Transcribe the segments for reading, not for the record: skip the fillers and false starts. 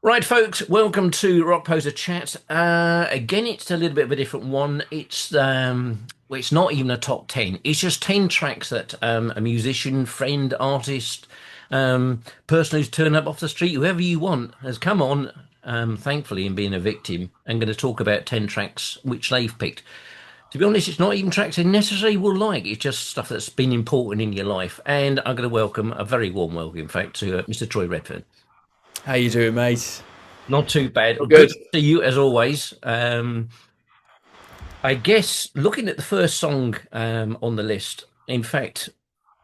Right, folks, welcome to Rockposer Chat. Again, it's a little bit of a different one. Well, it's not even a top 10. It's just 10 tracks that a musician, friend, artist, person who's turned up off the street, whoever you want, has come on, thankfully, and being a victim, and going to talk about 10 tracks which they've picked. To be honest, it's not even tracks they necessarily will like. It's just stuff that's been important in your life. And I'm going to welcome, a very warm welcome, in fact, to Mr. Troy Redfern. How you doing, mate? Not too bad. All Good good. to see you as always. I guess looking at the first song on the list, in fact,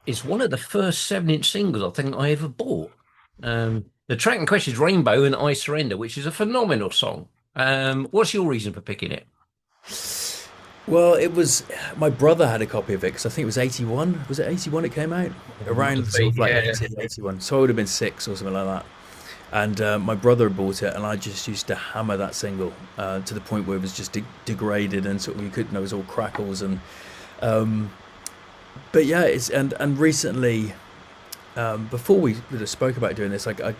it's one of the first 7-inch singles I think I ever bought. The track in question is Rainbow and I Surrender, which is a phenomenal song. What's your reason for picking it? Well, it was my brother had a copy of it because I think it was 81. Was it 81 it came out? Might Around have sort been, of like yeah. 80, 81. So I would have been six or something like that. And my brother bought it, and I just used to hammer that single to the point where it was just degraded and sort of you couldn't know it was all crackles and but yeah, it's and recently before we would have spoke about doing this, like I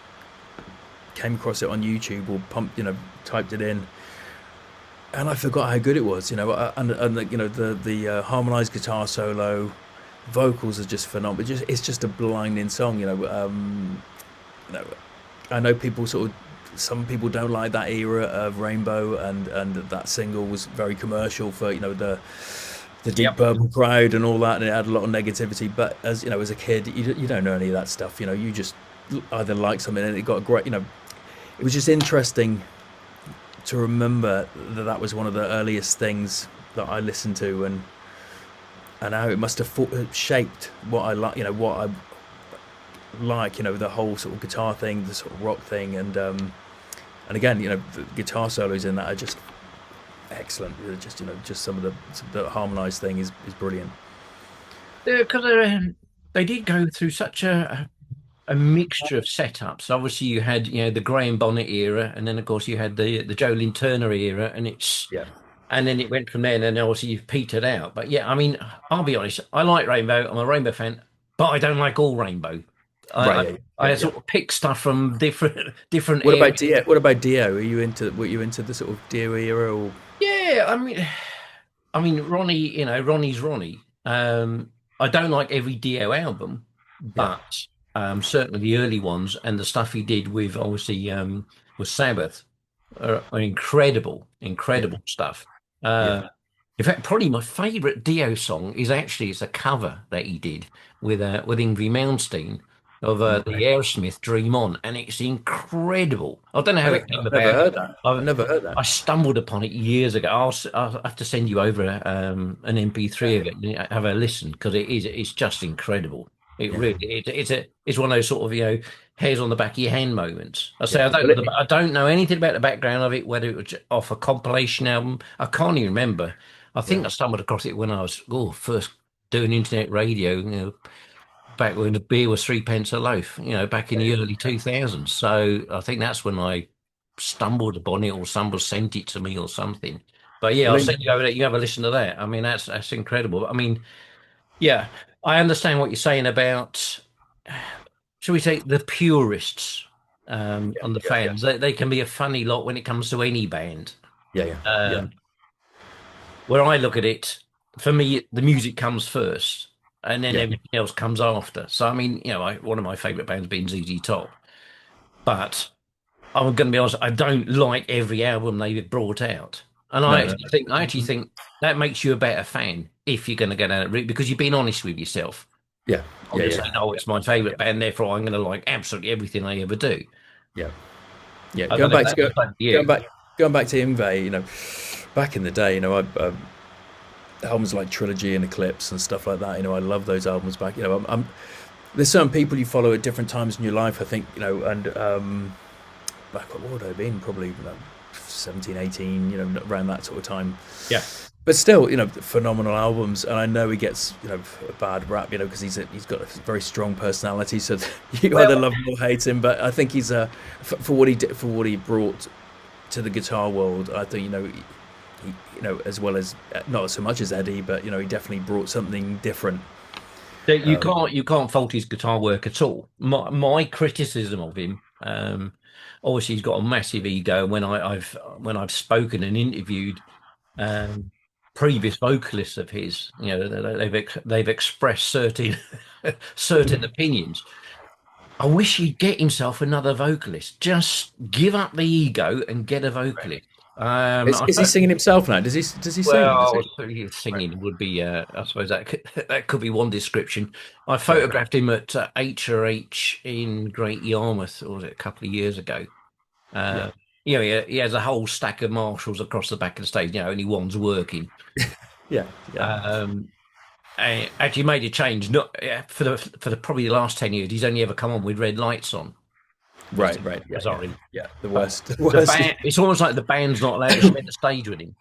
came across it on YouTube or typed it in, and I forgot how good it was. The harmonized guitar solo, vocals are just phenomenal. It's just a blinding song. You know, I know people sort of some people don't like that era of Rainbow, and that single was very commercial for the Deep Yep. Purple crowd and all that, and it had a lot of negativity. But as you know, as a kid, you don't know any of that stuff. You just either like something and it got a great. It was just interesting to remember that that was one of the earliest things that I listened to, and how it must have shaped what I like. What I like. The whole sort of guitar thing, the sort of rock thing, and again, the guitar solos in that are just excellent. Just the harmonized thing is brilliant. Because they did go through such a mixture of setups. Obviously, you had the Graham Bonnet era, and then of course you had the Jolene Turner era, Yeah. and then it went from there. And then obviously you've petered out. But yeah, I mean, I'll be honest. I like Rainbow. I'm a Rainbow fan, but I don't like all Rainbow. I Right. I, Yeah. Yeah. I Yeah. sort of pick stuff from different What areas. about Dio? What about Dio? Were you into the sort of Dio era or? Yeah, I mean, Ronnie. Ronnie's Ronnie. I don't like every Dio album, Yeah. but certainly the early ones and the stuff he did with obviously with Sabbath are incredible, Yeah. incredible stuff. Yeah. Uh, in fact, probably my favourite Dio song is actually it's a cover that he did with Yngwie Malmsteen of the Right. Aerosmith "Dream On," and it's incredible. I don't know how Oh, it came I've never about. heard that. I I've never heard that. I stumbled upon it years ago. I'll have to send you over an MP3 of it and have a listen because it's just incredible. It Yeah. really it's one of those sort of hairs on the back of your hand moments. I say Yeah. I don't know anything about the background of it, whether it was off a compilation album. I can't even remember. I think Yeah. I stumbled across it when I was first doing internet radio. Back when the beer was 3 pence a loaf. Back in the early 2000s. So I think that's when I stumbled upon it, or somebody sent it to me, or something. But yeah, Well, I'll send you over that. You have a listen to that. I mean, that's incredible. I mean, yeah, I understand what you're saying about, shall we say, the purists yeah. and the Yeah. Yeah. fans. They can be a funny lot when it comes to any band. Yeah. Yeah. Yeah. Um, where I look at it, for me, the music comes first, and then Yeah. everything else comes after. So, I mean, one of my favorite bands being ZZ Top, but I'm going to be honest, I don't like every album they've brought out, and No. No. I actually think that makes you a better fan if you're going to go down that route because you've been honest with yourself. Yeah. I'm Yeah. just Yeah. saying, oh, it's my favorite band, therefore I'm going to like absolutely everything they ever do. Yeah. Yeah. I don't Going know if back to that's the same for going you. back going back to Ingve, back in the day, albums like Trilogy and Eclipse and stuff like that. I love those albums back. There's certain people you follow at different times in your life. I think and back what would I have been? Probably 17, 18. Around that sort of time. Yeah. But still, phenomenal albums, and I know he gets a bad rap, because he's got a very strong personality. So you either Well, love him or hate him. But I think he's for what he did, for what he brought to the guitar world. I think as well as not so much as Eddie, but he definitely brought something different. you can't fault his guitar work at all. My criticism of him Obviously, he's got a massive ego. When I've spoken and interviewed um, previous vocalists of his, they've expressed certain opinions. I wish he'd get himself another vocalist. Just give up the ego and get a vocalist. Is he singing himself now? Does he sing? Does Well, he? Right. singing would be, I suppose that could be one description. I Right. Right. photographed him at H in Great Yarmouth, or was it a couple of years ago? Yeah. Uh, he has a whole stack of Marshalls across the back of the stage. Only one's working. Yeah. Yeah. Um, I actually made a change. Not for the probably the last 10 years. He's only ever come on with red lights on. Right. Right. Yeah. Yeah. Bizarrely, Yeah. The but worst. The the worst. band. It's almost like the band's not allowed to share the stage with him.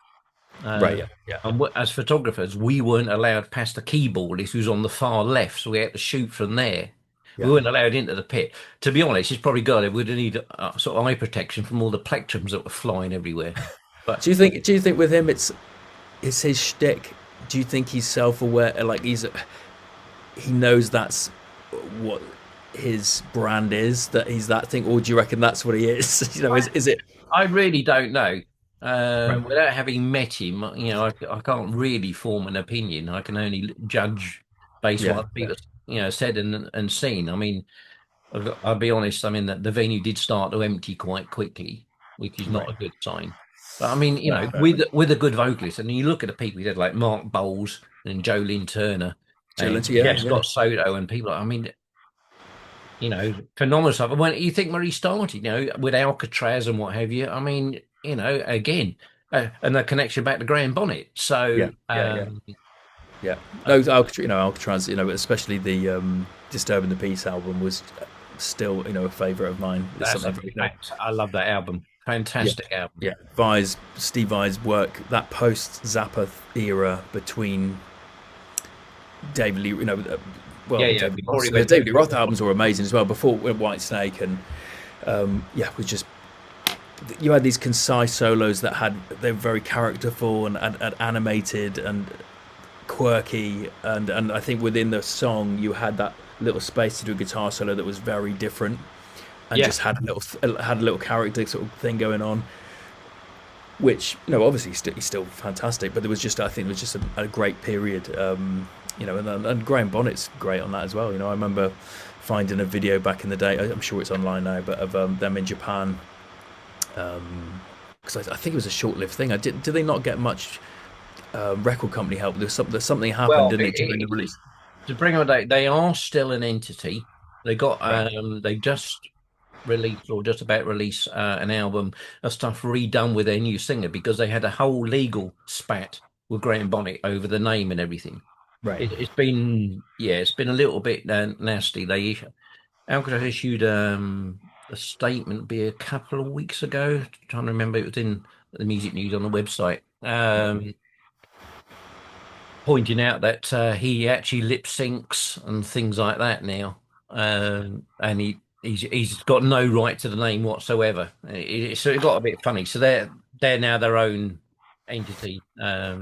Right. Uh, Yeah. Yeah. and as photographers, we weren't allowed past the keyboardist who's on the far left, so we had to shoot from there. We Yeah. weren't allowed into the pit. To be honest, he's probably got it. We'd need sort of eye protection from all the plectrums that were flying everywhere. But Do you think? Do you think with him it's his shtick? Do you think he's self-aware? Like he knows that's what his brand is. That he's that thing, or do you reckon that's what he is? Is it? I really don't know. Right. Without having met him, I can't really form an opinion. I can only judge based on Yeah. what Yeah. people, said and seen. I mean, I'll be honest. I mean, that the venue did start to empty quite quickly, which is not Right. a good sign. But I mean, No. Fair enough. with a good vocalist, and you look at the people he did, like Mark Bowles and Jolene Turner and Chilling. Yeah. Jeff Yeah. Scott Soto and people. I mean, phenomenal stuff. And when you think where he started, with Alcatraz and what have you, I mean, again, and the connection back to Graham Bonnet. Yeah. So, Yeah. Yeah. Yeah. No, Alcatraz, especially the Disturbing the Peace album was still, a favorite of mine. It's that's a something very, fact. I love that album. yeah, Fantastic album. yeah. Steve Vai's work, that post Zappa era between David Lee, Yeah, yeah. David Before Roth, he the went David to Lee Roth albums were amazing as well. Before White Snake, and yeah, was just you had these concise solos they were very characterful and animated and quirky, and I think within the song you had that little space to do a guitar solo that was very different and yeah, just had a little character sort of thing going on, which obviously he's still fantastic, but there was just I think it was just a great period, and Graham Bonnet's great on that as well. I remember finding a video back in the day. I'm sure it's online now, but of them in Japan, because I think it was a short-lived thing. Did they not get much record company help? Something happened, well, didn't it, during the release? to bring on that, they are still an entity. Right, They just released or just about release an album of stuff redone with their new singer because they had a whole legal spat with Graham Bonnet over the name and everything. right, It's been a little bit nasty. Alcatraz issued a statement be a couple of weeks ago. Trying to remember, it was in the music news on the website. Pointing out that he actually lip syncs and things like that now, and he's got no right to the name whatsoever. So it got a bit funny. So they're now their own entity. yeah,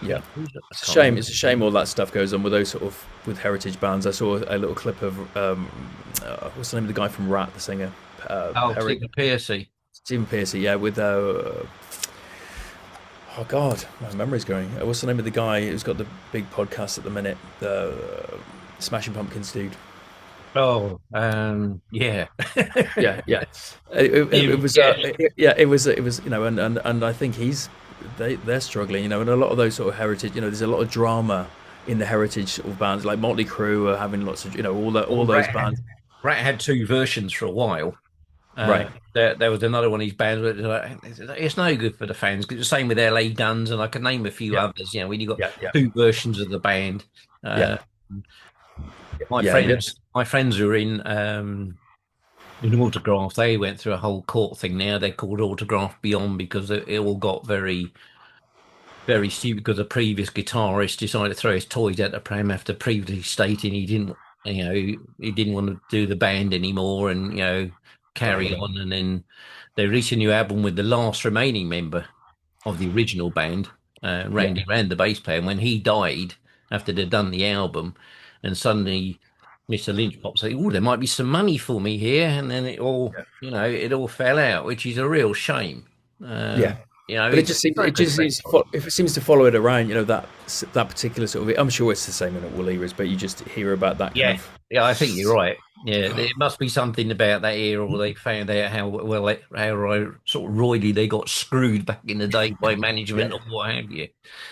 yeah. I It's a can't shame. remember. It's a shame all that stuff goes on with those sort of with heritage bands. I saw a little clip of what's the name of the guy from Rat, the singer, Oh, Perry, Stephen Pearcy. Stephen Pearcy. Yeah, with oh God, my memory's going. What's the name of the guy who's got the big podcast at the minute? The Smashing Pumpkins dude. Oh, yeah. Yeah, yeah. It was, Yeah, yeah, it was, and I think they're struggling, and a lot of those sort of heritage, there's a lot of drama in the heritage sort of bands, like Motley Crue are having lots of, all well, those bands. Rat had two versions for a while. Right. There was another one of these bands where it's no good for the fans. 'Cause it's the same with LA Guns, and I can name a few Yeah, others. When you got yeah, yeah, two versions of the band. yeah, Uh, my yeah, yeah. friends who are in Autograph, they went through a whole court thing. Now they're called Autograph Beyond because it all got very, very stupid because the previous guitarist decided to throw his toys out the pram after previously stating he didn't want to do the band anymore and Right, carry on. And then they released a new album with the last remaining member of the original band, yeah, Randy Rand, the bass player. And when he died after they'd done the album, and suddenly Mr. Lynch pops say, "Oh, there might be some money for me here," and then Yeah. it all fell out, which is a real shame. Yeah. Um, But it's very it just seems frustrating. if it seems to follow it around, that particular sort of. I'm sure it's the same in all eras, but you just hear about that kind Yeah, of. yeah, I think you're right. Yeah, there must be something about that era where they found out how sort of royally they got screwed back in the day by Yeah, management or what have you.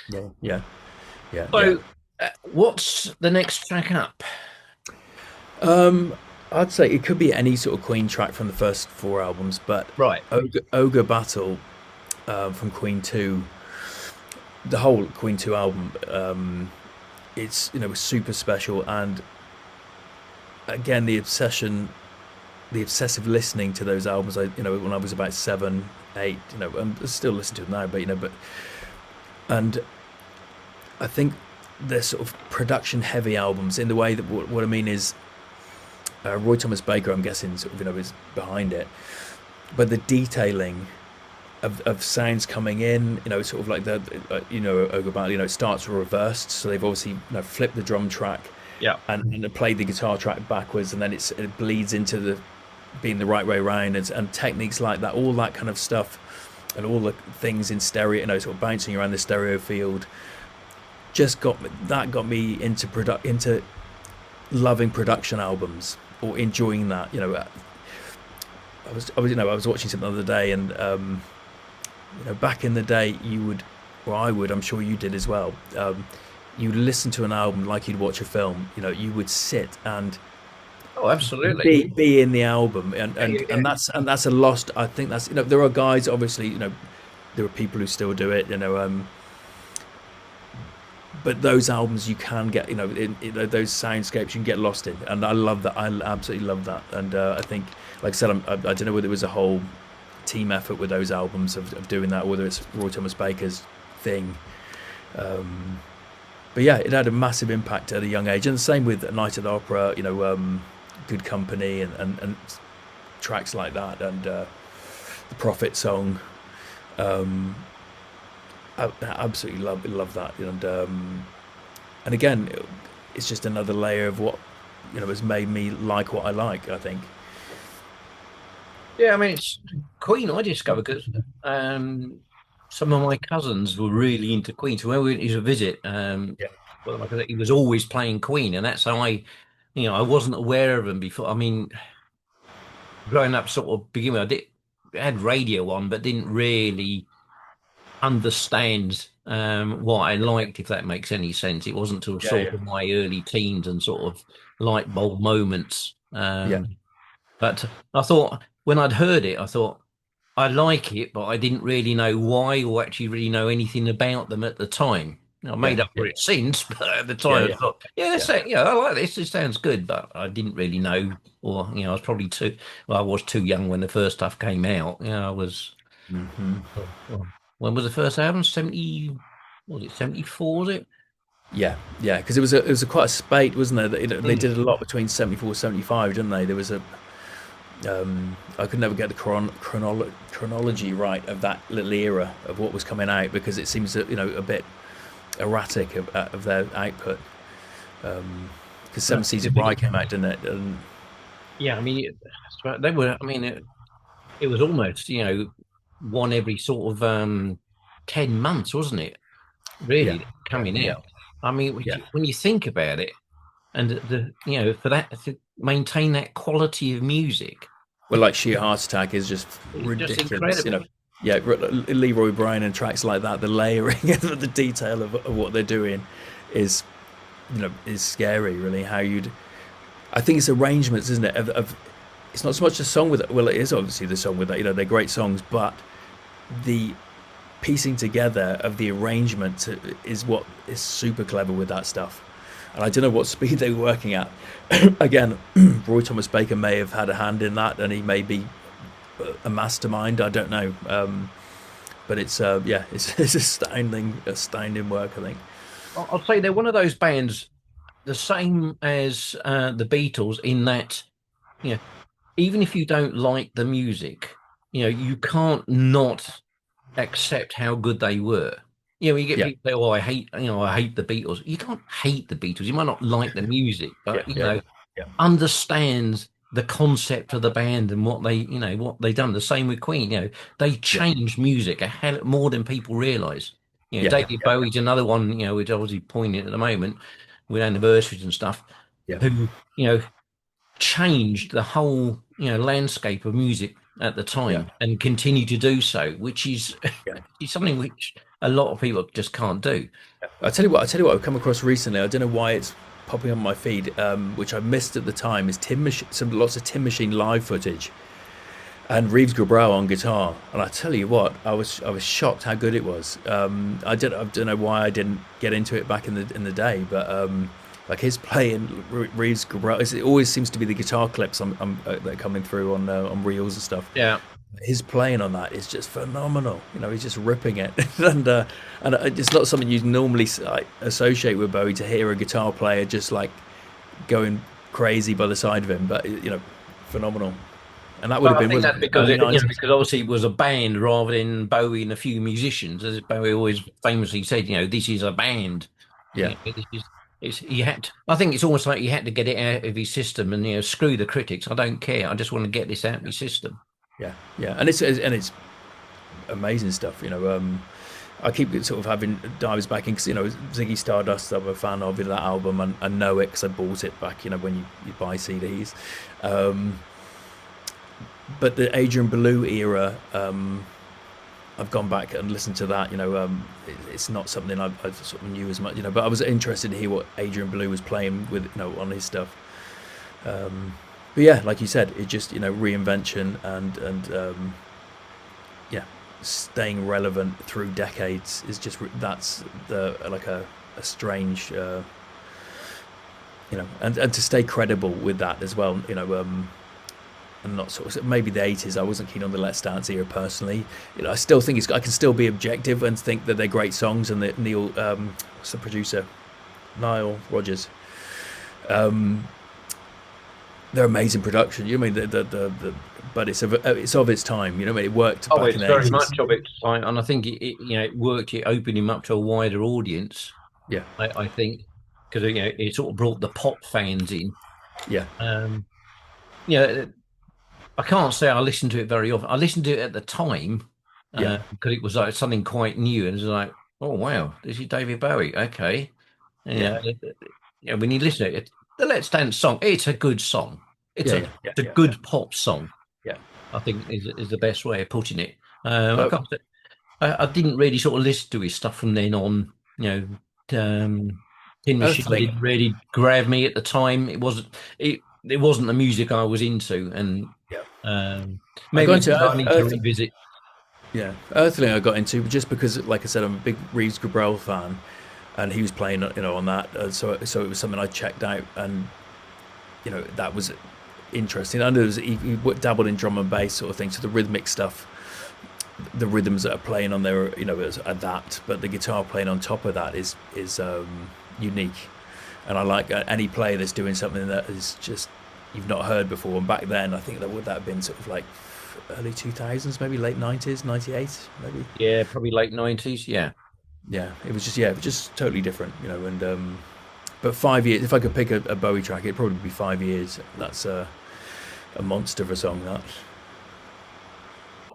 yeah, yeah, yeah, yeah. So, what's the next track up? I'd say it could be any sort of Queen track from the first four albums, but Right. Ogre Battle from Queen Two, the whole Queen Two album, it's super special, and again the obsessive listening to those albums. When I was about 7, 8, I still listen to them now, but and I think they're sort of production heavy albums in the way that what I mean is Roy Thomas Baker, I'm guessing, sort of is behind it, but the detailing of sounds coming in, sort of like the Ogre Battle, it starts reversed, so they've obviously flipped the drum track Yeah. and played the guitar track backwards, and then it bleeds into the being the right way around, and techniques like that, all that kind of stuff, and all the things in stereo, sort of bouncing around the stereo field, just got me into loving production albums or enjoying that. I was watching something the other day, and back in the day, you would, or I would, I'm sure you did as well. You listen to an album like you'd watch a film. You would sit and Oh, absolutely. be in the album, and Yeah, yeah, yeah. that's a lost. I think that's there are guys, obviously, there are people who still do it. But those albums you can get, those soundscapes you can get lost in, and I love that. I absolutely love that, and I think, like I said, I don't know whether it was a whole team effort with those albums of doing that, whether it's Roy Thomas Baker's thing. But yeah, it had a massive impact at a young age, and the same with Night at the Opera, Good Company, and tracks like that, and the Prophet song. I absolutely love that, and again, it's just another layer of what has made me like what I like. I think. Yeah, I mean, it's Queen. I discovered because some of my cousins were really into Queen. So when we went to visit, Yeah, well, like I said, he was always playing Queen, and that's how I wasn't aware of him before. I mean, growing up, sort of beginning, I had radio on, but didn't really understand what I liked, if that makes any sense. It wasn't till yeah, sort yeah, of my early teens and sort of light bulb moments. yeah, But I thought when I'd heard it, I thought I like it, but I didn't really know why or actually really know anything about them at the time. I yeah, made up yeah, for it since, but at the yeah, time I yeah, thought, yeah, yeah. yeah, I like this. This sounds good, but I didn't really know, or I was probably too. Well, I was too young when the first stuff came out. I was. Hmm. Well, when was the first album? 70, was it 74? Was it? Yeah, yeah, because it was a quite a spate, wasn't there? They Mm. did a lot between 74, 75, didn't they? There was a I could never get the chronology right of that little era of what was coming out, because it seems a bit erratic of their output. Because No, Seven Seas of Rye came out, didn't it? And yeah, I mean, they were. I mean, it was almost one every sort of 10 months, wasn't it? yeah, Really yeah, coming yeah, out. I mean, yeah. when you think about it, and for that to maintain that quality of music, Well, like Sheer Heart Attack is just it's just ridiculous. incredible. Yeah, Leroy Brown and tracks like that, the layering of the detail of what they're doing is is scary. Really, how you'd. I think it's arrangements, isn't it? It's not so much the song with it. Well, it is obviously the song with it. They're great songs, but the piecing together of the arrangement is what is super clever with that stuff. And I don't know what speed they were working at. Again, Roy Thomas Baker may have had a hand in that, and he may be a mastermind. I don't know, but it's yeah, it's astounding work. I think. I'll say they're one of those bands, the same as the Beatles, in that you know, even if you don't like the music, you can't not accept how good they were. You get Yeah, people say, "Oh, I hate the Beatles." You can't hate the Beatles. You might not like the music, yeah, but yeah, yeah, yeah, understands the concept of the band and what they, what they done. The same with Queen, they yeah, changed music a hell more than people realize. yeah, David Bowie's another one, which obviously poignant at the moment with anniversaries and stuff, yeah, who, changed the whole, landscape of music at the yeah, time and continue to do so, which is yeah. is something which a lot of people just can't do. I tell you what, I've come across recently. I don't know why it's popping up on my feed, which I missed at the time. Is lots of Tin Machine live footage and Reeves Gabrel on guitar. And I tell you what, I was shocked how good it was. I don't know why I didn't get into it back in the day, but like his playing, Reeves Gabrel, it always seems to be the guitar clips that are coming through on reels and stuff. Yeah. His playing on that is just phenomenal. He's just ripping it, and it's not something you normally like, associate with Bowie to hear a guitar player just like going crazy by the side of him. But phenomenal. And that would Well, have I been think was that's because early it, nineties. because obviously it was a band rather than Bowie and a few musicians, as Bowie always famously said, this is a band. Yeah, This is, you had to, I think it's almost like you had to get it out of his system and screw the critics. I don't care. I just want to get this out of my system. yeah, yeah. And it's amazing stuff. I keep sort of having dives back in because Ziggy Stardust I'm a fan of that album, and I know it because I bought it back. When you buy CDs. But the Adrian Belew era, I've gone back and listened to that. It's not something I sort of knew as much. But I was interested to hear what Adrian Belew was playing with, on his stuff. But yeah, like you said, it just reinvention and yeah, staying relevant through decades is just that's the like a strange and to stay credible with that as well. And not sort of maybe the 80s. I wasn't keen on the Let's Dance era personally. I still think I can still be objective and think that they're great songs, and that Neil, what's the producer, Nile Rodgers, they're amazing production. But it's of its time. It worked Oh, back in it's the very 80s. much of its time, and I think it worked. It opened him up to a wider audience. Yeah, I think because it sort of brought the pop fans in. yeah, Um, you know, I can't say I listened to it very often. I listened to it at the time yeah, because it was like something quite new, and it was like, oh wow, this is David Bowie. Okay, and, yeah, when you listen to it, the Let's Dance song, it's a good song. It's yeah, a yeah, yeah, it's a yeah, good pop song. yeah. I think is the best way of putting it. I Uh, can't say, I didn't really sort of listen to his stuff from then on. Tin Machine Earthling. didn't really grab me at the time. It wasn't the music I was into, and Yeah, I got maybe it's into something I need to revisit. Yeah, Earthling I got into just because, like I said, I'm a big Reeves Gabrel fan, and he was playing, on that. So it was something I checked out, and that was interesting. I knew he dabbled in drum and bass sort of thing, so the rhythmic stuff, the rhythms that are playing on there, are that, but the guitar playing on top of that is unique, and I like any player that's doing something that is just you've not heard before. And back then, I think that would that have been sort of like early 2000s, maybe late 90s, 98, maybe. Yeah, probably late 90s. Yeah. Yeah, it was just totally different, and but 5 years. If I could pick a Bowie track, it'd probably be 5 years. That's a monster of a song. That.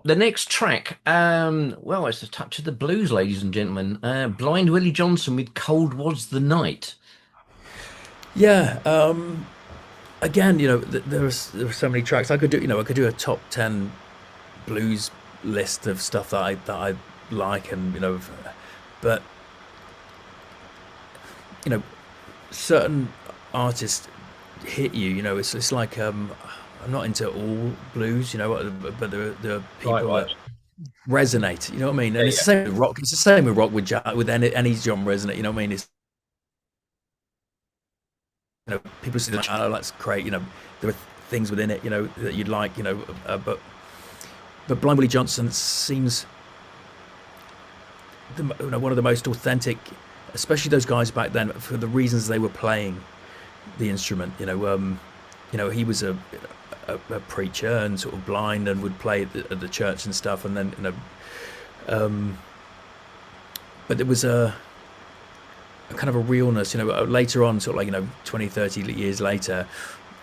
The next track, well, it's a touch of the blues, ladies and gentlemen. Blind Willie Johnson with "Cold Was the Night." Yeah. Again, there were so many tracks I could do. I could do a top 10 blues list of stuff that I like, and but you know, certain artists hit you. It's like I'm not into all blues, but there are Right, people right. that resonate. You know what I mean? Yeah, And it's the yeah. same with rock. It's the same with rock with jazz, with any genre, isn't it? You know what I mean? It's people say, "Oh, that's great." There are things within it, that you'd like, but Blind Willie Johnson seems one of the most authentic, especially those guys back then, for the reasons they were playing the instrument. He was a preacher and sort of blind and would play at the church and stuff, and then but there was a kind of a realness, later on, sort of like 20, 30 years later,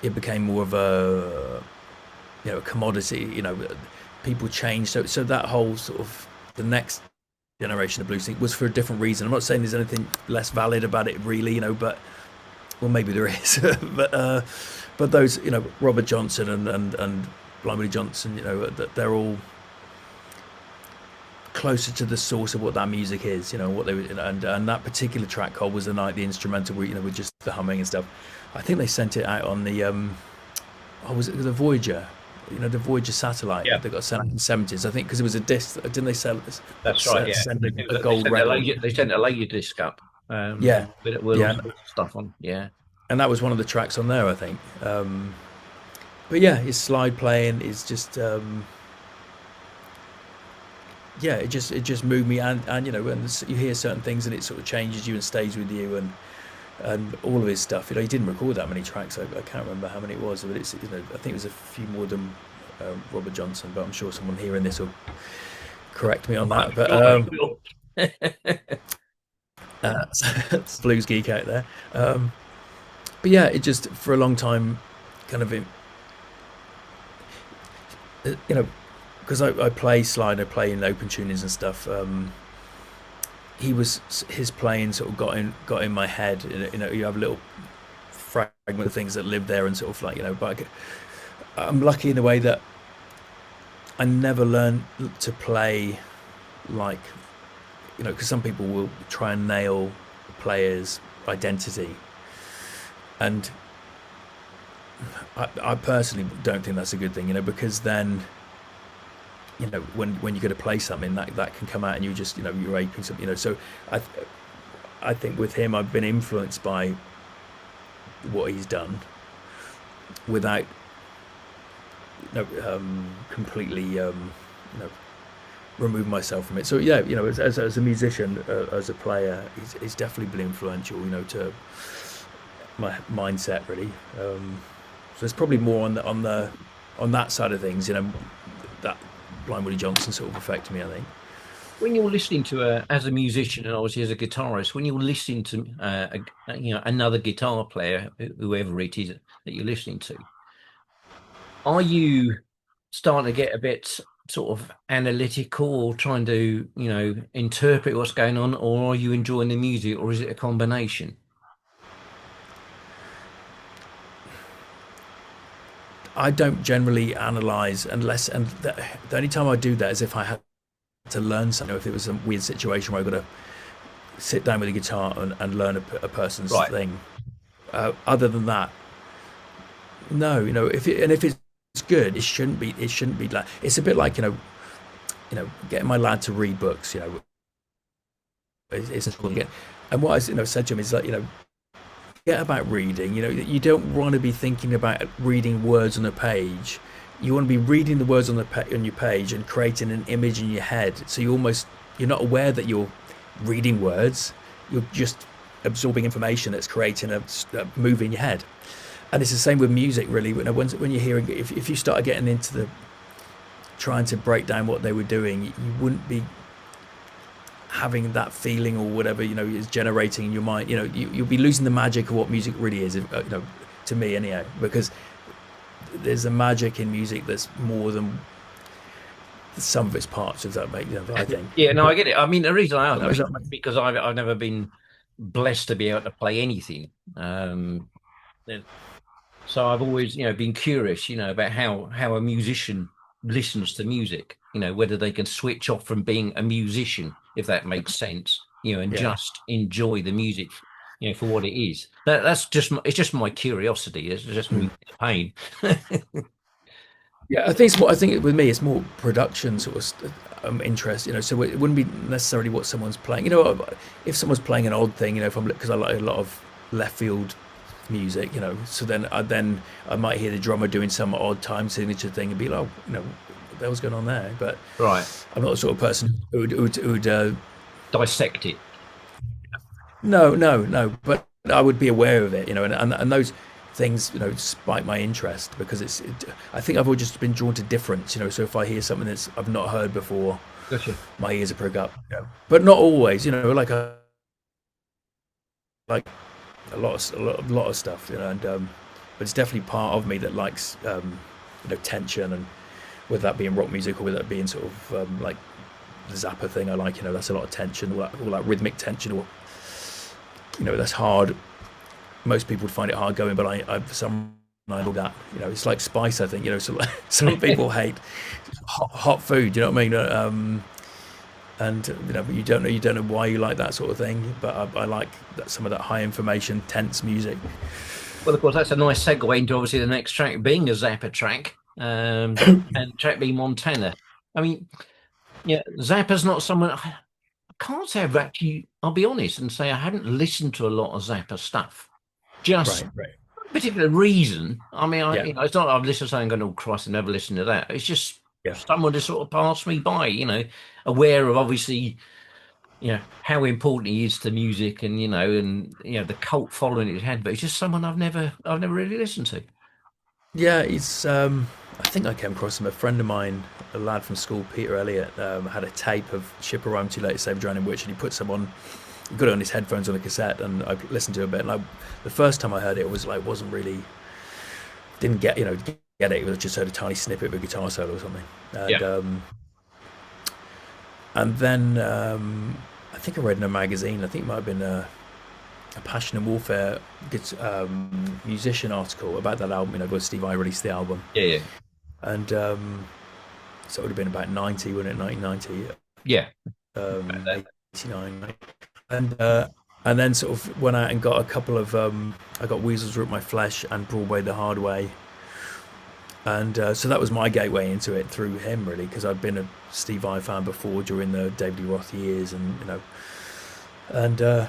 it became more of a, a commodity. People changed. So that whole sort of the next generation of blues thing was for a different reason. I'm not saying there's anything less valid about it, really. Well, maybe there is, but those, Robert Johnson and Blind Willie Johnson, that they're all closer to the source of what that music is, what they were, and that particular track called Was the Night, the instrumental, with just the humming and stuff. I think they sent it out on the was it the Voyager, the Voyager satellite Yeah, that got sent out in the 70s, I think, because it was a disc. Didn't they that's right. Yeah, send a they gold sent a record? they sent a laser disc up Yeah, with all yeah, sorts of stuff on. Yeah. and that was one of the tracks on there, I think. But yeah, his slide playing is just yeah, it just moved me, and and you hear certain things and it sort of changes you and stays with you, and all of his stuff. He didn't record that many tracks. I can't remember how many it was, but it's I think it was a few more than Robert Johnson. But I'm sure someone hearing this will correct me on I'm that. But sure they will. it's blues geek out there. Um, but yeah, it just for a long time, kind of you know, because I play slide, I play in open tunings and stuff. His playing sort of got in my head. You have little fragment of things that live there, and sort of like But I'm lucky in the way that I never learned to play like because some people will try and nail a player's identity, and I personally don't think that's a good thing. Because then when you go to play something that can come out and you just you're aping something. So I I think with him I've been influenced by what he's done without completely remove myself from it. So yeah, as a musician, as a player, he's definitely been influential, to my mindset really. So it's probably more on that side of things, that Blind Willie Johnson sort of affected me, I think. When you're listening to as a musician and obviously as a guitarist, when you're listening to another guitar player, whoever it is that you're listening to, are you starting to get a bit sort of analytical or trying to interpret what's going on, or are you enjoying the music, or is it a combination? I don't generally analyze unless, and the only time I do that is if I had to learn something. If it was a weird situation where I got to sit down with a guitar and learn a person's Right. thing. Other than that, no. If it's good, it shouldn't be like, it's a bit like getting my lad to read books. It's again. And what I said to him is like, forget about reading. You don't want to be thinking about reading words on a page. You want to be reading the words on your page and creating an image in your head. So you're not aware that you're reading words. You're just absorbing information that's creating a move in your head. And it's the same with music, really. When you're hearing, if you start getting into the trying to break down what they were doing, you wouldn't be having that feeling or whatever is generating in your mind. You'll be losing the magic of what music really is. To me, anyhow, because there's a magic in music that's more than some of its parts. If that makes sense, I think. Yeah, no, I get it. I mean, the reason I ask Is is that because I've never been blessed to be able to play anything. So I've always, been curious, about how a musician listens to music, whether they can switch off from being a musician, if that makes sense, and yeah. just enjoy the music, for what it is. That's just it's just my curiosity. It's just me pain. Yeah, I think with me, it's more production sort of interest. So it wouldn't be necessarily what someone's playing. If someone's playing an odd thing, if I'm because I like a lot of left field music. So then I might hear the drummer doing some odd time signature thing and be like, oh, what the hell's going on there? But Right. I'm not the sort of person who would Dissect it. no, no, no. But I would be aware of it, and those things, spike my interest because I think I've always just been drawn to difference, So if I hear something that's I've not heard before, Gotcha. my ears are prick up. But not always, like a lot of stuff, and but it's definitely part of me that likes tension, and whether that be in rock music or whether that be in sort of like the Zappa thing. I like, that's a lot of tension, all that rhythmic tension, or that's hard. Most people would find it hard going, but I for some I know that it's like spice. I think some people hate hot food. You know what I mean? And you don't know why you like that sort of thing, but I like some of that high information, tense music. Well, of course, that's a nice segue into obviously the next track being a Zappa track, and track being Montana. I mean, yeah, Zappa's not someone I can't say I've actually. I'll be honest and say I haven't listened to a lot of Zappa stuff. Just Right, right, no particular reason. I mean, yeah, it's not I've listened to something and going, oh Christ, I never listened to that. It's just yeah. someone just sort of passed me by, aware of obviously, how important he is to music and the cult following it had, but it's just someone I've never really listened to. Yeah, it's. I think I came across him. A friend of mine, a lad from school, Peter Elliott, had a tape of "Ship Around Too Late to Save a Drowning Witch," and he put some on. He got it on his headphones on a cassette, and I listened to it a bit. And the first time I heard it, it was like wasn't really didn't get it. It was just heard a tiny snippet of a guitar solo or something, Yeah, and then I think I read in a magazine. I think it might have been a Passion and Warfare musician article about that album. Where Steve Vai released the album, yeah, yeah, and so it would have been about 90, wouldn't it? 1990, yeah. um, 89, and then sort of went out and got a couple of I got Weasels Root My Flesh and Broadway the Hard Way, and so that was my gateway into it through him, really, because I'd been a Steve Vai fan before during the David Lee Roth years, and and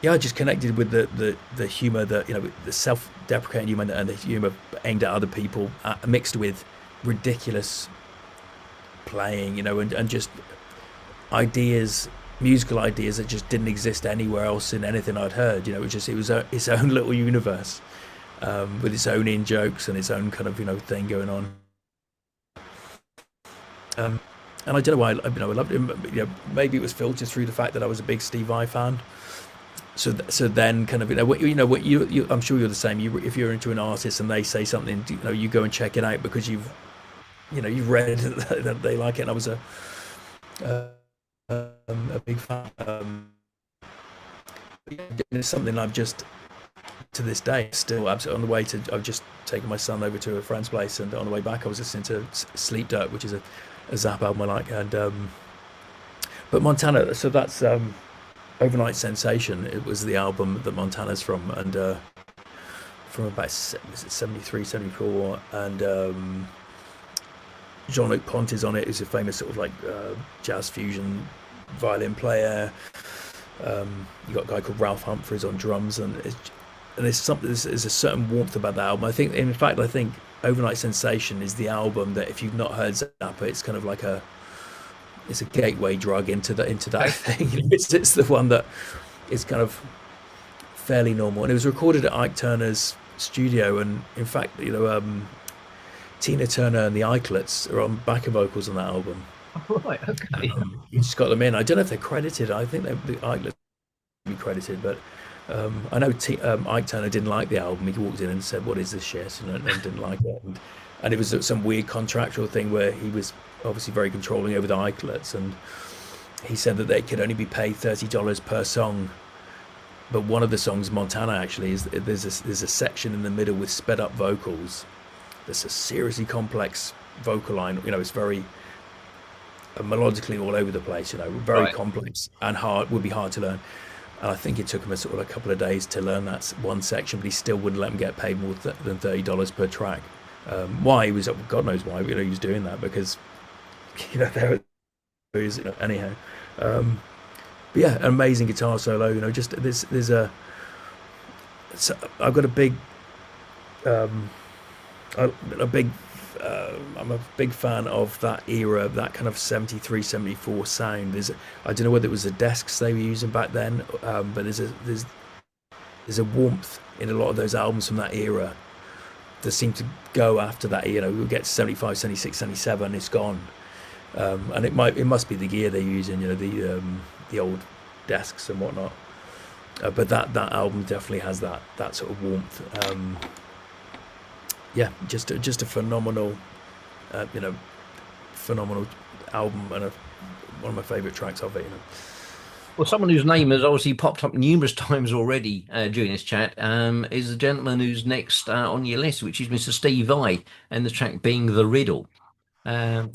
yeah, I just connected with the humor, the self-deprecating humor and the humor aimed at other people, mixed with ridiculous playing, and just ideas, musical ideas that just didn't exist anywhere else in anything I'd heard. It was its own little universe, with its own in jokes and its own kind of thing going on. And I don't know why I loved him. But, maybe it was filtered through the fact that I was a big Steve Vai fan. So then kind of what you I'm sure you're the same. If you're into an artist and they say something, you go and check it out because you've read that they like it. And I was a big fan. It's something I've just to this day still absolutely on the way to. I've just taken my son over to a friend's place, and on the way back I was listening to Sleep Dirt, which is a Zapp album I like, and but Montana. So that's Overnight Sensation. It was the album that Montana's from, and from about 73, 74, and Jean-Luc Ponty is on it. He's a famous sort of like jazz fusion violin player. You got a guy called Ralph Humphreys on drums, and there's a certain warmth about that album. I think Overnight Sensation is the album that if you've not heard Zappa, it's kind of like it's a gateway drug into that thing. It's the one that is kind of fairly normal, and it was recorded at Ike Turner's studio. And in fact, Tina Turner and the Islets are on backing vocals on that album. Right, okay. You just got them in. I don't know if they're credited. I think the Islets be credited, but I know Ike Turner didn't like the album. He walked in and said, "What is this shit?" and didn't like it. And it was some weird contractual thing where he was obviously very controlling over the Islets, and he said that they could only be paid $30 per song. But one of the songs, Montana, actually is there's a section in the middle with sped up vocals. There's a seriously complex vocal line. It's very melodically all over the place. Very Right. complex and hard. Would be hard to learn. And I think it took him a couple of days to learn that one section, but he still wouldn't let him get paid more than $30 per track. Why he was, God knows why. He was doing that because there is anyhow. But yeah, an amazing guitar solo. Just there's I've got a big a big I'm a big fan of that era, that kind of 73, 74 sound. I don't know whether it was the desks they were using back then, but there's a warmth in a lot of those albums from that era that seem to go after that. We'll get to 75, 76, 77, it's gone. And it must be the gear they're using, the old desks and whatnot. But that album definitely has that sort of warmth. yeah, just a phenomenal, you know, phenomenal album and one of my favourite tracks of it. You know. Well, someone whose name has obviously popped up numerous times already during this chat is the gentleman who's next on your list, which is Mr. Steve Vai, and the track being The Riddle. Um,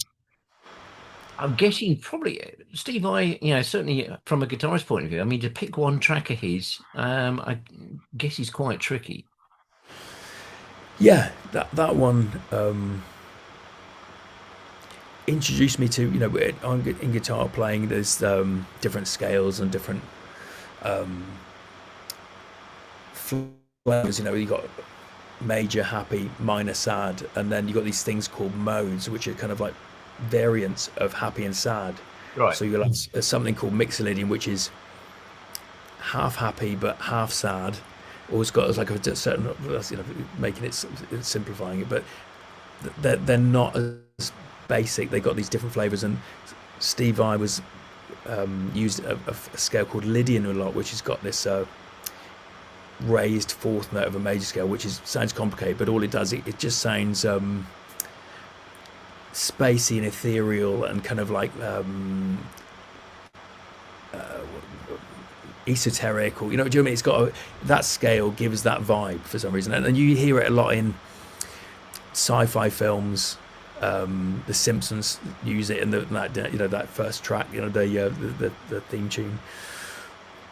I'm guessing probably Steve Vai, certainly from a guitarist point of view. I mean, to pick one track of his, I guess he's quite tricky. Yeah, that one introduced me to in guitar playing. There's different scales and different flavors. You know, you got major, happy, minor, sad, and then you got these things called modes, which are kind of like variants of happy and sad. Right. So you'll have something called mixolydian, which is half happy but half sad. Always got as like a certain, making it simplifying it, but they're not as basic. They got these different flavors, and Steve Vai was used a scale called Lydian a lot, which has got this raised fourth note of a major scale, which sounds complicated, but all it does, it just sounds spacey and ethereal and kind of like esoteric, or do you know what I mean? It's got that scale gives that vibe for some reason, and you hear it a lot in sci-fi films. The Simpsons use it in that first track, the theme tune.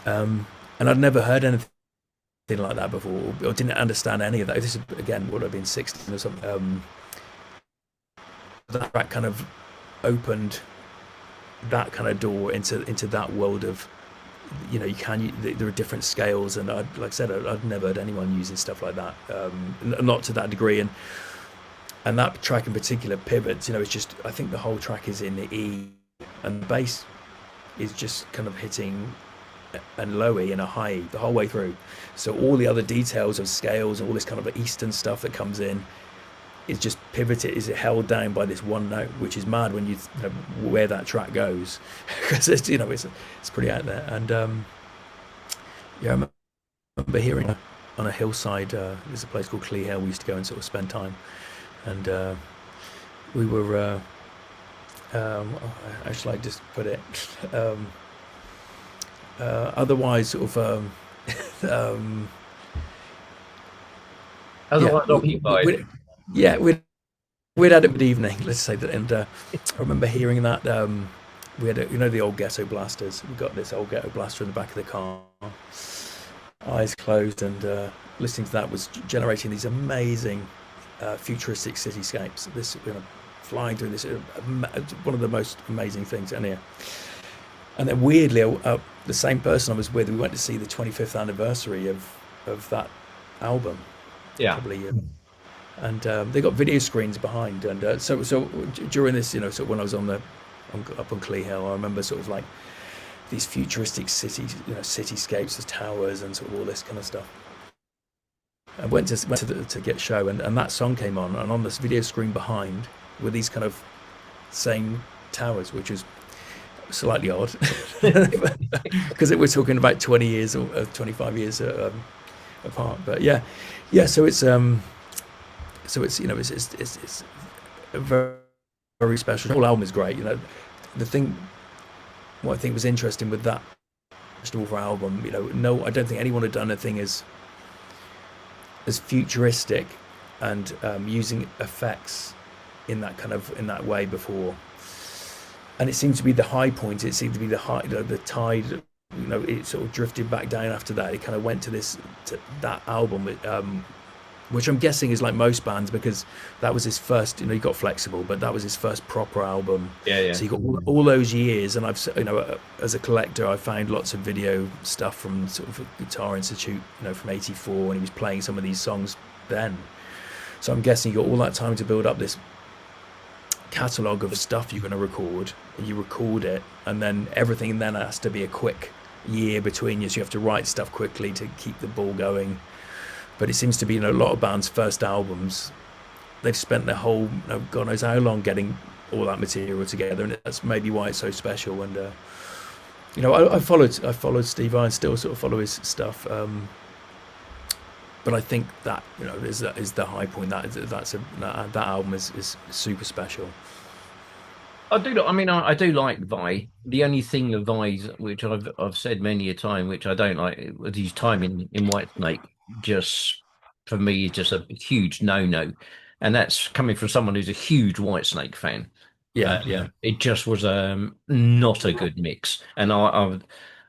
And I'd never heard anything like that before, or didn't understand any of that. This is again would have been 16 or something. That track kind of opened that kind of door into that world of there are different scales, and like I said, I'd never heard anyone using stuff like that, not to that degree, and that track in particular pivots. It's just, I think the whole track is in the E, and the bass is just kind of hitting and low E and a high E the whole way through. So all the other details of scales and all this kind of Eastern stuff that comes in is just pivoted, is held down by this one note, which is mad when you know where that track goes, because it's pretty out there. And yeah, I remember hearing on a hillside. There's a place called Clee Hill. We used to go and sort of spend time, and we were. I should like just put it. Otherwise, sort of. Otherwise Yeah, occupied. yeah, we'd had a good evening, let's say that. And I remember hearing that we had the old ghetto blasters. We got this old ghetto blaster in the back of the car, eyes closed, and listening to that was generating these amazing futuristic cityscapes. This flying through this, one of the most amazing things. And then weirdly, the same person I was with, we went to see the 25th anniversary of that album, Yeah. probably. And they got video screens behind, and so during this, sort of when I was up on Clee Hill, I remember sort of like these futuristic cities, cityscapes, the towers, and sort of all this kind of stuff. I went to get a show, and that song came on this video screen behind were these kind of same towers, which was slightly odd, because we're talking about 20 years or 25 years apart. But yeah, so it's it's a very, very special. The whole album is great. The thing, what I think was interesting with that Stormfront album, no, I don't think anyone had done a thing as futuristic and using effects in that way before. And it seemed to be the high point. It seemed to be the tide. It sort of drifted back down after that. It kind of went to that album, which I'm guessing is like most bands, because that was his first. He got Flexible, but that was his first proper album. Yeah. So you got all those years, and I've as a collector, I found lots of video stuff from sort of Guitar Institute, from '84 when he was playing some of these songs then. So I'm guessing you got all that time to build up this catalogue of stuff you're going to record. You record it, and then everything then has to be a quick year between you, so you have to write stuff quickly to keep the ball going. But it seems to be a lot of bands' first albums, they've spent their whole God knows how long getting all that material together, and that's maybe why it's so special. And I followed Steve Vai and still sort of follow his stuff, but I think that is the high point. That album is super special. I do. I mean, I do like Vi. The only thing of Vi's, which I've said many a time, which I don't like, was his time in Whitesnake. Just for me, is just a huge no-no, and that's coming from someone who's a huge Whitesnake fan. Yeah, yeah, It just was not a good mix, and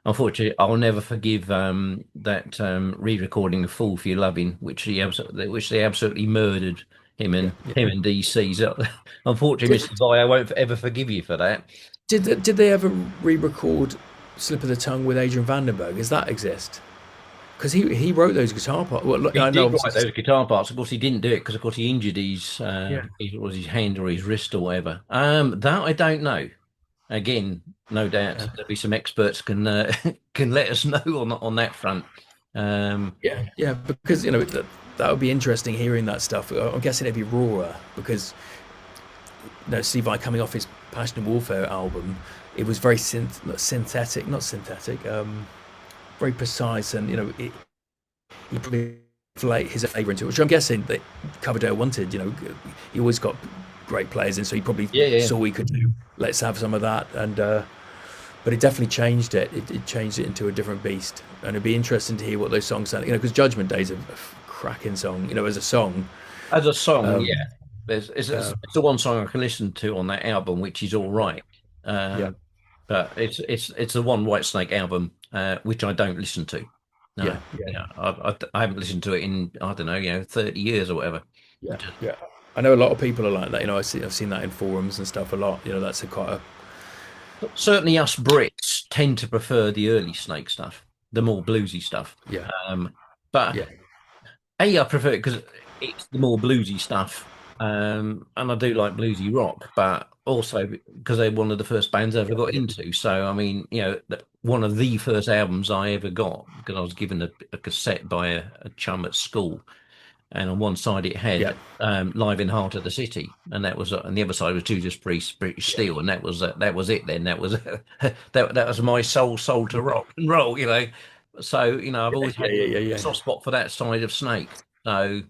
unfortunately I'll never forgive that re-recording of "Fool for Your Loving," which they absolutely murdered yeah, him yeah. and DC. So, unfortunately, Did Mr. Vi, I won't ever forgive you for that. did they ever re-record "Slip of the Tongue" with Adrian Vandenberg? Does that exist? Because he wrote those guitar parts. Well, look, He I know did obviously. write those guitar parts. Of course, he didn't do it because, of course, he injured Yeah. was his hand or his wrist or whatever. That I don't know. Again, no doubt Yeah. there'll be some experts can can let us know on that front. Um, Yeah, yeah, because that would be interesting hearing that stuff. I'm guessing it'd be rawer because Steve Vai coming off his Passion and Warfare album, it was very not synthetic, very precise, and he probably his flavour into it, which I'm guessing that Coverdale wanted. He always got great players in, so he probably yeah, yeah. saw he could do. Let's have some of that, and but it definitely changed it. It changed it into a different beast, and it'd be interesting to hear what those songs sound. Because Judgment Day is a cracking song. As a song. As a song, yeah. Um, It's uh, it's the one song I can listen to on that album, which is all right. yeah, But it's the one Whitesnake album which I don't listen to. yeah, No, yeah, yeah, I haven't listened to it in I don't know, 30 years or whatever. yeah, yeah. I know a lot of people are like that. I've seen that in forums and stuff a lot. That's a quite a Certainly, us Brits tend to prefer the early Snake stuff, the more bluesy stuff. yeah, But yeah, I prefer it because it's the more bluesy stuff, and I do like bluesy rock, but also because they're one of the first bands I ever got yeah, into. So, I mean, one of the first albums I ever got because I was given a cassette by a chum at school, and on one side it yeah, had "Live in Heart of the City," and that was, and the other side was Judas Priest, British yeah, Steel, and that was it. Then that was that was my soul to rock and roll. So I've always yeah, had yeah, yeah, a yeah, soft spot for that side of Snake. So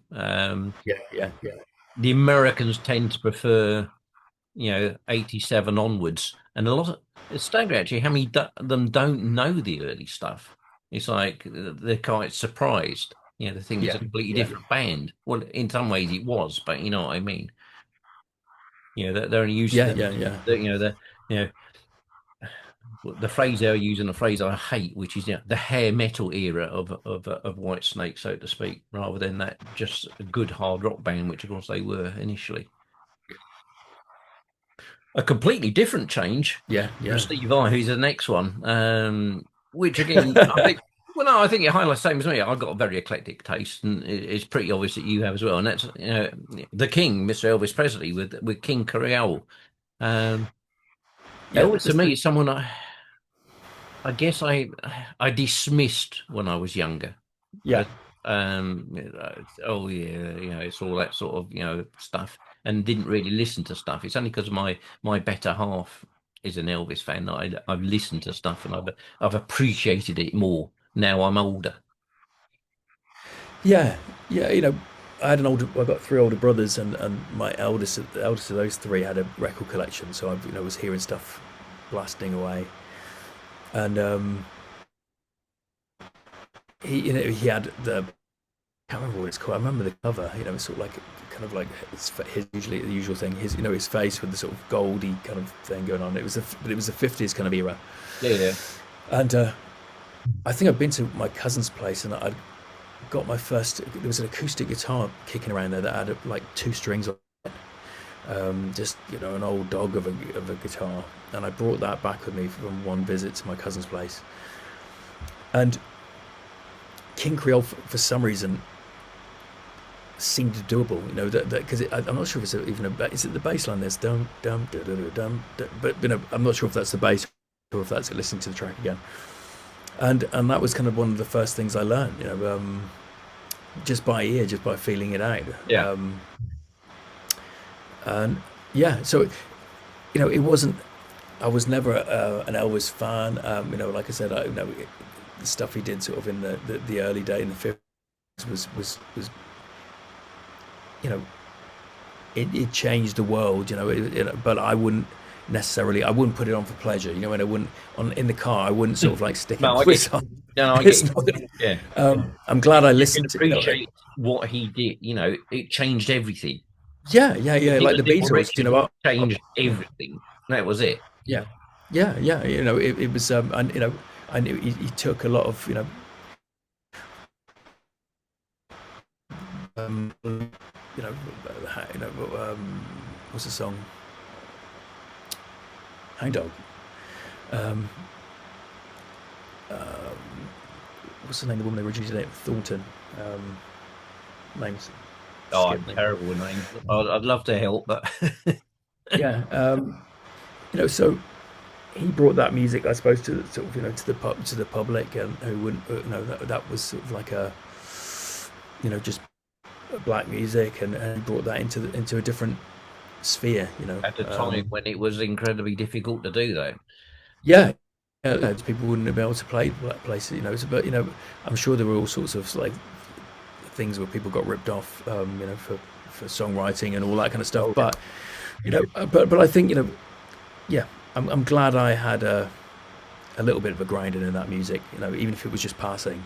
yeah, yeah, yeah, the Americans tend to prefer 87 onwards, and a lot of it's staggering actually how many them don't know the early stuff. It's like they're quite surprised. They think it's yeah, a completely yeah, different band. Well, in some ways it was, but you know what I mean. They're only used to yeah, yeah, yeah. you know the phrase they're using, a phrase I hate, which is the hair metal era of White Snake, so to speak, rather than that just a good hard rock band, which of course they were initially. A completely different change Yeah, from yeah. Steve Vai, who's the next one. Which again, I think. Well, no, I think it highlights the same as me. I've got a very eclectic taste, and it's pretty obvious that you have as well. And that's the King, Mr. Elvis Presley, with King Creole. Um, Yeah, Elvis to me is someone I guess I dismissed when I was younger. yeah, As, oh yeah, it's all that sort of stuff, and didn't really listen to stuff. It's only because my better half is an Elvis fan that I've listened to stuff and I've appreciated it more now I'm older. yeah, yeah. I got three older brothers, and the eldest of those three had a record collection, so I was hearing stuff blasting away, and he had the I can't remember what it's called. I remember the cover. It's sort of like kind of like his usually the usual thing. His face with the sort of goldy kind of thing going on. But it was the 50s kind of era, Yeah, yeah, and I think I've been to my cousin's place, and I got my first. There was an acoustic guitar kicking around there that had like two strings on. Just an old dog of a guitar, and I brought that back with me from one visit to my cousin's place. And King Creole, for some reason, seemed doable. That because I'm not sure if it's even is it the bass line? There's dum dum da da da dum, but I'm not sure if that's the bass or if that's listening to the track again. And that was kind of one of the first things I learned. Just by ear, just by feeling it out. yeah. And yeah, so it wasn't. I was never an Elvis fan. Like I said, the stuff he did sort of in the early day in the 50s was you know it changed the world, but I wouldn't put it on for pleasure, and I wouldn't on in the car. I wouldn't sort of like stick it No, I with get song. you. No, I get It's you. not gonna, Yeah. I'm glad I You can listened to, appreciate what he did. It changed everything. yeah, yeah, yeah, Him like and the Little Beatles, Richard changed everything. That was it. yeah, yeah, yeah. It was, and and he took a lot of, you know, what's the song? Hang Dog. Um, what's the name of the woman they originally did it? Thornton. Um, names Oh, skip me. terrible names. I'd love to help, but Yeah, so he brought that music, I suppose, to sort of, to the public, and who wouldn't, that was sort of like just black music, and he brought that into a different sphere. at a time when it was incredibly difficult to do that. Yeah, yeah, people wouldn't be able to play black places, but I'm sure there were all sorts of like things where people got ripped off, for songwriting and all that kind of stuff. Oh, yeah. But but I think, yeah, I'm glad I had a little bit of a grinding in that music, even if it was just passing.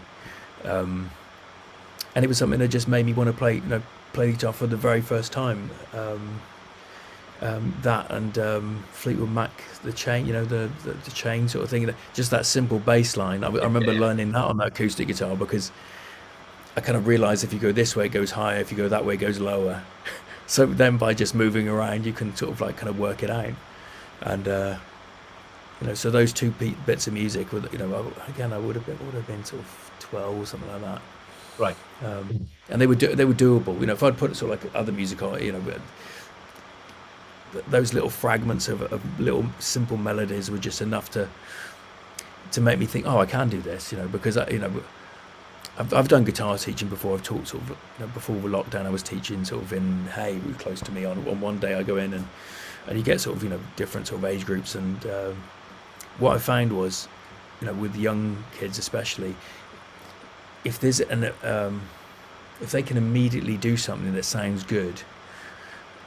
Um, and it was something that just made me want to play guitar for the very first time. That and Fleetwood Mac, the chain, the chain sort of thing. Just that simple bass line. I remember learning that on that acoustic guitar because I kind of realized if you go this way, it goes higher. If you go that way, it goes lower. So then by just moving around, you can sort of like kind of work it out. And so those two bits of music, again, I would have been sort of 12 or something like that. Right. And they were doable. If I'd put sort of like other music on, those little fragments of little simple melodies were just enough to make me think, oh, I can do this. Because I've done guitar teaching before. I've taught sort of, before the lockdown, I was teaching sort of in Hay, close to me. On one day, I go in and you get sort of different sort of age groups. And what I found was, with young kids especially, if there's if they can immediately do something that sounds good,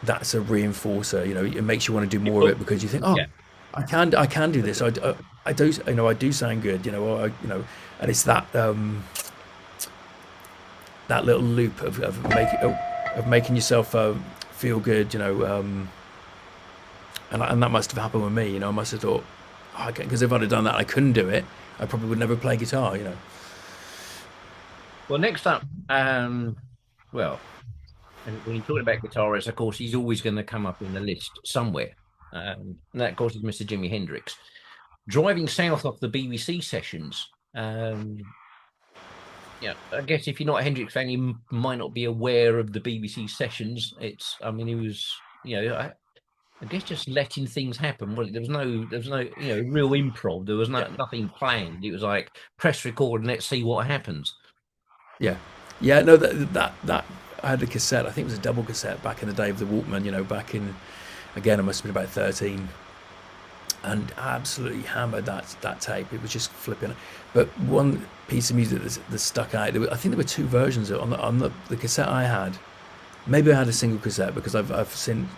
that's a reinforcer. It makes you want to do more of it because you think, oh, Yeah. I can do this. I do, I do sound good. And it's that little loop of making yourself feel good. And that must have happened with me. I must have thought, oh, because if I'd have done that, I couldn't do it. I probably would never play guitar. Well, next up, well, and when you're talking about guitarists, of course, he's always going to come up in the list somewhere. And that, of course, is Mr. Jimi Hendrix. Driving south off the BBC sessions. I guess if you're not a Hendrix fan, you might not be aware of the BBC sessions. I mean, he was, I guess just letting things happen. Well, there was no, real improv. There was nothing planned. It was like press record and let's see what happens. Yeah, yeah. No, that I had a cassette. I think it was a double cassette back in the day of the Walkman. Back in, again, I must have been about 13, and absolutely hammered that tape. It was just flipping. But one piece of music that stuck out. I think there were two versions on the cassette I had. Maybe I had a single cassette because I've seen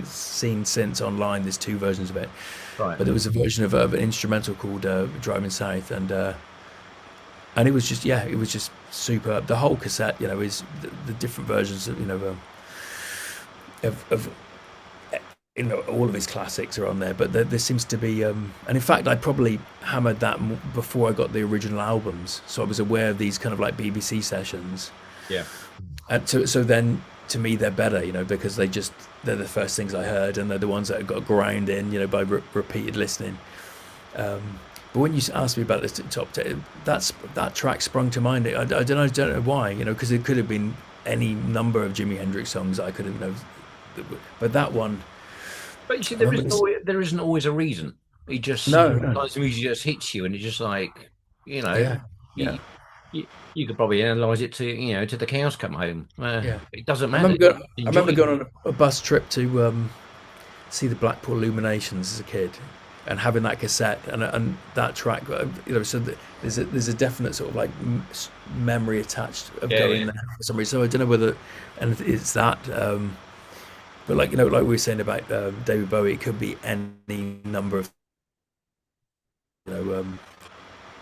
since online. There's two versions of it. Right. But there was a version of an instrumental called "Driving South," and it was just, yeah, it was just superb. The whole cassette, is the different versions of of all of his classics are on there. But there seems to be, and in fact, I probably hammered that before I got the original albums, so I was aware of these kind of like BBC sessions. Yeah. And so then to me they're better, because they're the first things I heard, and they're the ones that I got ground in, by repeated listening. But when you asked me about this top 10, that track sprung to mind. I don't know why, because it could have been any number of Jimi Hendrix songs I could have, but that one. But you see, I remember this. there isn't always a reason. It just No, no, sometimes the music just hits you, and it's just like yeah, yeah, you you, you could probably analyze it to the cows come home. yeah. It doesn't I matter. remember going. Enjoy it. On a bus trip to see the Blackpool Illuminations as a kid, and having that cassette and that track, so there's a definite sort of like memory attached of Yeah, yeah. going there for some reason. So I don't know whether, and it's that, but like like we were saying about David Bowie, it could be any number of you know um,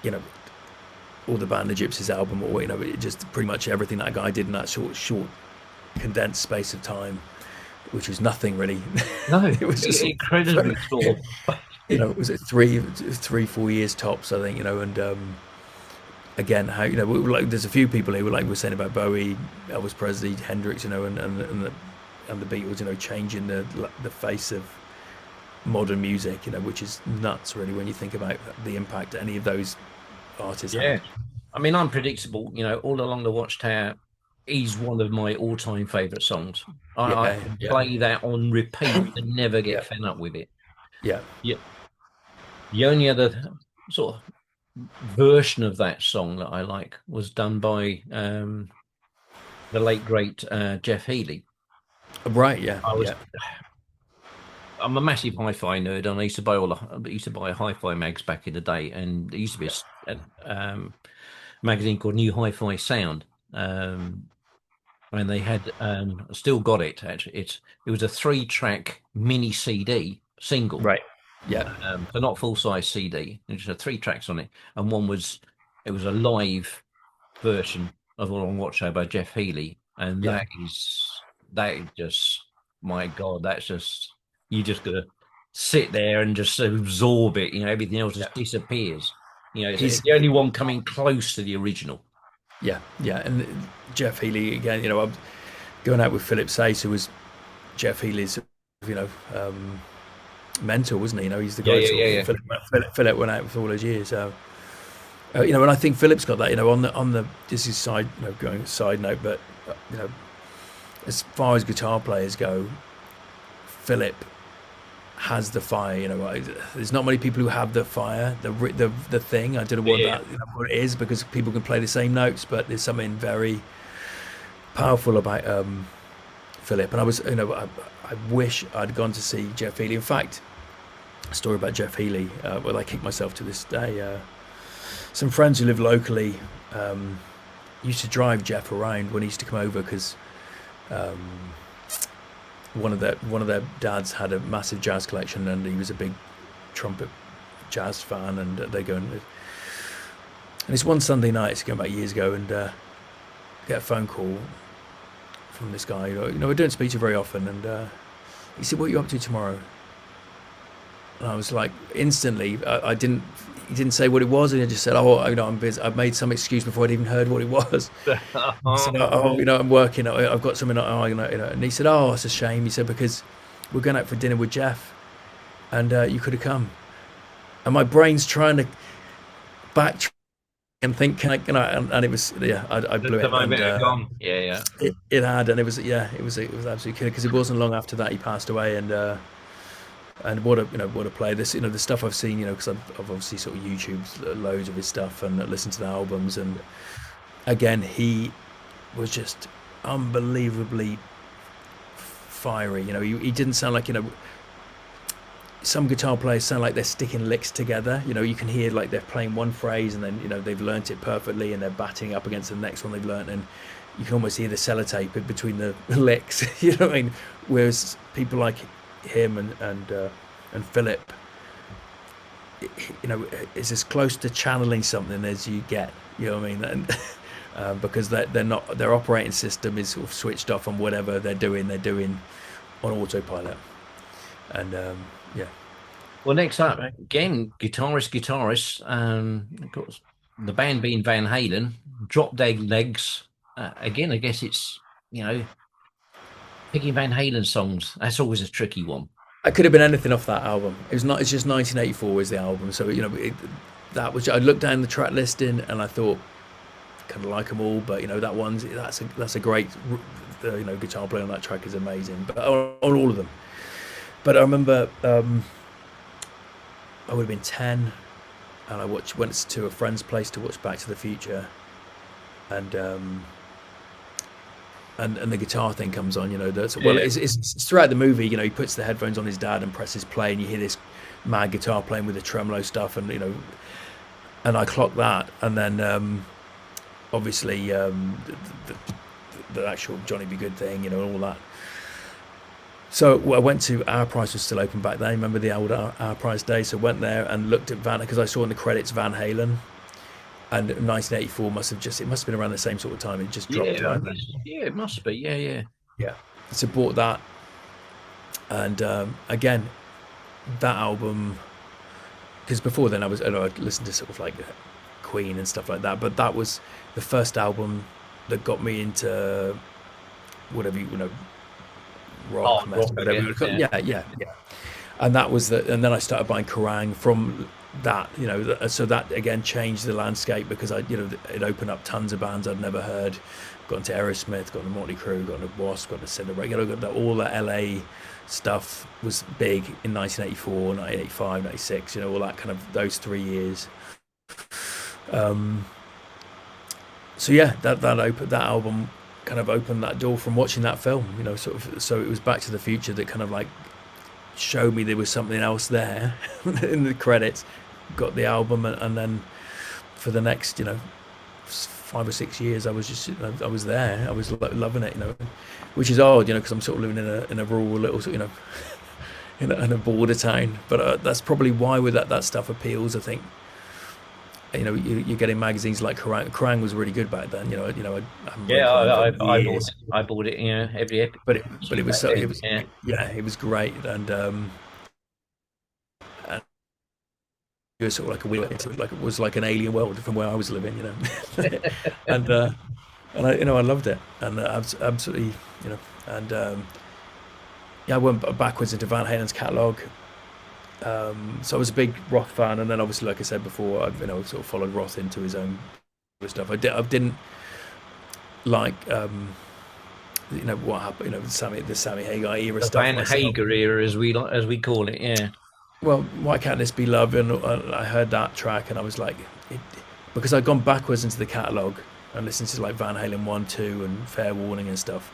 you know all the Band of Gypsies album, or it just pretty much everything that guy did in that short condensed space of time, which was nothing really. No, It was just incredibly small. it was 3 4 years tops, I think, and again, how like there's a few people who were like we're saying about Bowie, Elvis Presley, Hendrix, and the Beatles, changing the face of modern music, which is nuts really when you think about the impact any of those artists Yeah. had. I mean, Unpredictable, all along the Watchtower is one of my all-time favorite songs. I Yeah, can yeah, play that on repeat and never get yeah, fed up with it. yeah. Yeah. The only other sort of version of that song that I like was done by the late great Jeff Healey. Right, yeah, I was yeah, I'm a massive hi-fi nerd, and I used to buy hi-fi mags back in the day, and there used to be a magazine called New Hi-Fi Sound, and they had I still got it actually. It was a three-track mini CD single, right, yeah, so not full-size CD. It just had three tracks on it, and one was it was a live version of All on Watch Show by Jeff Healey, and yeah. that is just my God, that's just you just gotta sit there and just absorb it. Everything else just disappears. It's He's the only one coming close to the original. Yeah, yeah, and Jeff Healey again. I'm going out with Philip Sayce, who was Jeff Healey's, you know, um, mentor, wasn't he? He's the Yeah, guy yeah, sort yeah, of yeah. Philip went out with all those years. So, and I think Philip's got that. On the this is side, going side note, but you know, as far as guitar players go, Philip has the fire. There's not many people who have the fire, the thing. I don't know what Yeah. what it is, because people can play the same notes, but there's something very powerful about Philip. And I wish I'd gone to see Jeff Healey. In fact, a story about Jeff Healey. Well, I kick myself to this day. Some friends who live locally used to drive Jeff around when he used to come over, because one of their dads had a massive jazz collection, and he was a big trumpet jazz fan. And they go and it's one Sunday night, it's going back years ago, and get a phone call from this guy. We don't speak to very often, and he said, "What are you up to tomorrow?" And I was like, instantly, I didn't. He didn't say what it was, and he just said, "Oh, I'm busy." I made some excuse before I'd even heard what it was. I said, "Oh, I'm working. I've got something." And he said, "Oh, it's a shame." He said, "Because we're going out for dinner with Jeff, and you could have come." And my brain's trying to backtrack and think, can I? And it was, yeah, I blew The it, and moment had gone. Yeah, yeah. it had, and it was absolutely killer, because it wasn't long after that he passed away. And what a play. This, the stuff I've seen, because I've obviously sort of YouTubed loads of his stuff and listened to the albums, and again, he was just unbelievably fiery. He didn't sound like, some guitar players sound like they're sticking licks together. You can hear like they're playing one phrase, and then they've learnt it perfectly, and they're batting up against the next one they've learnt, and you can almost hear the sellotape in between the licks. You know what I mean? Whereas people like him and Philip, is as close to channeling something as you get. You know what I mean? And because they're not, their operating system is sort of switched off on whatever they're doing on autopilot. And yeah, Well, next up, again, guitarist. Of course, the band being Van Halen, Drop Dead Legs. Again, I guess it's, you know, picking Van Halen songs. That's always a tricky one. I could have been anything off that album. It was not. It's just 1984 was the album, so that was. I looked down the track listing and I thought, kind of like them all, but that's a great, guitar player on that track is amazing, but on all of them. But I remember I would have been 10, and I went to a friend's place to watch Back to the Future, and and the guitar thing comes on. That's well, Yeah. it's throughout the movie. He puts the headphones on his dad and presses play, and you hear this mad guitar playing with the tremolo stuff, and I clocked that, and then obviously the actual Johnny B. Good thing, and all that. So I went to Our Price was still open back then. Remember the old Our Price day? So I went there and looked at because I saw in the credits Van Halen, and 1984 it must have been around the same sort of time. It just dropped Yeah, I around guess. then. Yeah, it must be. Yeah, yeah. Yeah. So bought that, and again that album, because before then I'd listened to sort of like Queen and stuff like that, but that was the first album that got me into whatever rock, Hard rock, metal, I whatever guess. you want to call it. Yeah. Yeah, yeah, yeah. And that was and then I started buying Kerrang from that, so that again changed the landscape because it opened up tons of bands I'd never heard. Got into Aerosmith, got into Motley Crue, got into Wasp, got into Cinder, all the LA stuff was big in 1984, 1985, 96, all that kind of those 3 years. Um, so yeah, that album kind of opened that door from watching that film, sort of. So it was Back to the Future that kind of like showed me there was something else there in the credits. Got the album, and then for the next 5 or 6 years, I was just I was there. I was loving it, which is odd, because I'm sort of living in a rural little in a border town. But that's probably why with that stuff appeals. I think you're getting magazines like Kerrang. Kerrang was really good back then. I haven't read Yeah, Kerrang for I bought years, it. I bought it. Every but issue it was back so then. Yeah. it was great, and it was sort of like a wheel into it, like it was like an alien world from where I was living, and I loved it, and absolutely, and yeah, I went backwards into Van Halen's catalog. So I was a big Roth fan, and then obviously, like I said before, I've sort of followed Roth into his own stuff. I didn't like what happened, the Sammy Hagar era The stuff Van myself. Hager era, as we call it. Yeah. Well, Why Can't This Be Love? And I heard that track, and I was like, because I'd gone backwards into the catalogue and listened to like Van Halen 1, 2, and Fair Warning and stuff.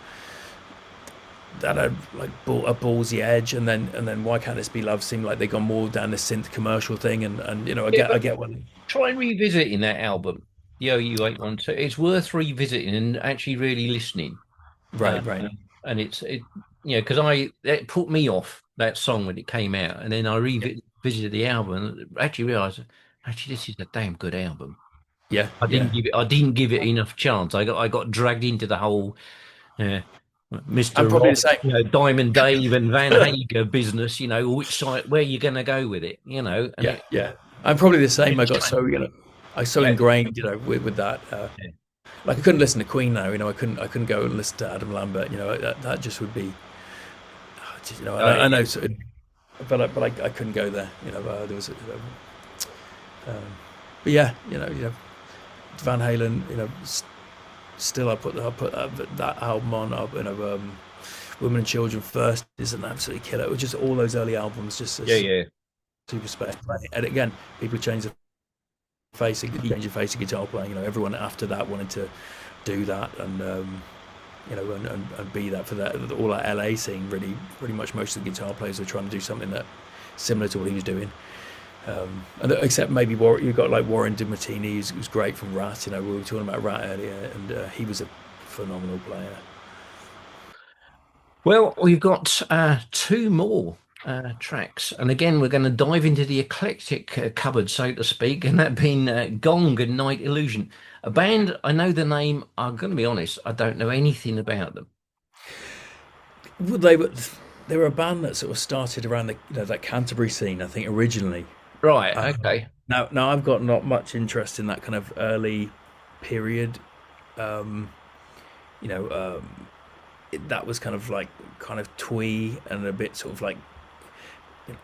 That had like a ballsy edge, and then Why Can't This Be Love seemed like they gone more down the synth commercial thing, and I Yeah, get I but get one. try revisiting that album. Yo, you ain't one too. It's worth revisiting and actually really listening. Uh, Right, right. and because it put me off that song when it came out, and then I revisited the album and actually realized actually this is a damn good album. Yeah, yeah. I didn't give it enough chance. I got dragged into the whole uh, I'm Mr. probably the Rock, same. Diamond Dave and Van Hager business. Which side, where you going to go with it? And Yeah, yeah. I'm probably the same. it I got so I so yeah, ingrained, with that. yeah. Like I couldn't listen to Queen now. I couldn't go and listen to Adam Lambert. That just would be. Oh, I yeah. know, so, but I couldn't go there. There was, um, but yeah, Van Halen. Still I put that album on. Women and Children First is an absolutely killer. It was just all those early albums, just Yeah, as yeah. super special. And again, people change the change the face of guitar playing. Everyone after that wanted to do that, and be that for that all that LA scene. Really, pretty much most of the guitar players were trying to do something that similar to what he was doing. Except maybe you got like Warren DeMartini, who's great from Rat. We were talking about Rat earlier, and he was a phenomenal player. Well, we've got two more tracks, and again, we're going to dive into the eclectic cupboard, so to speak, and that being Gong and Night Illusion, a band I know the name. I'm going to be honest, I don't know anything about them. Well, they were a band that sort of started around that Canterbury scene, I think, originally. Right. Uh, Okay. now I've got not much interest in that kind of early period. Um, you know, that was kind of twee and a bit sort of like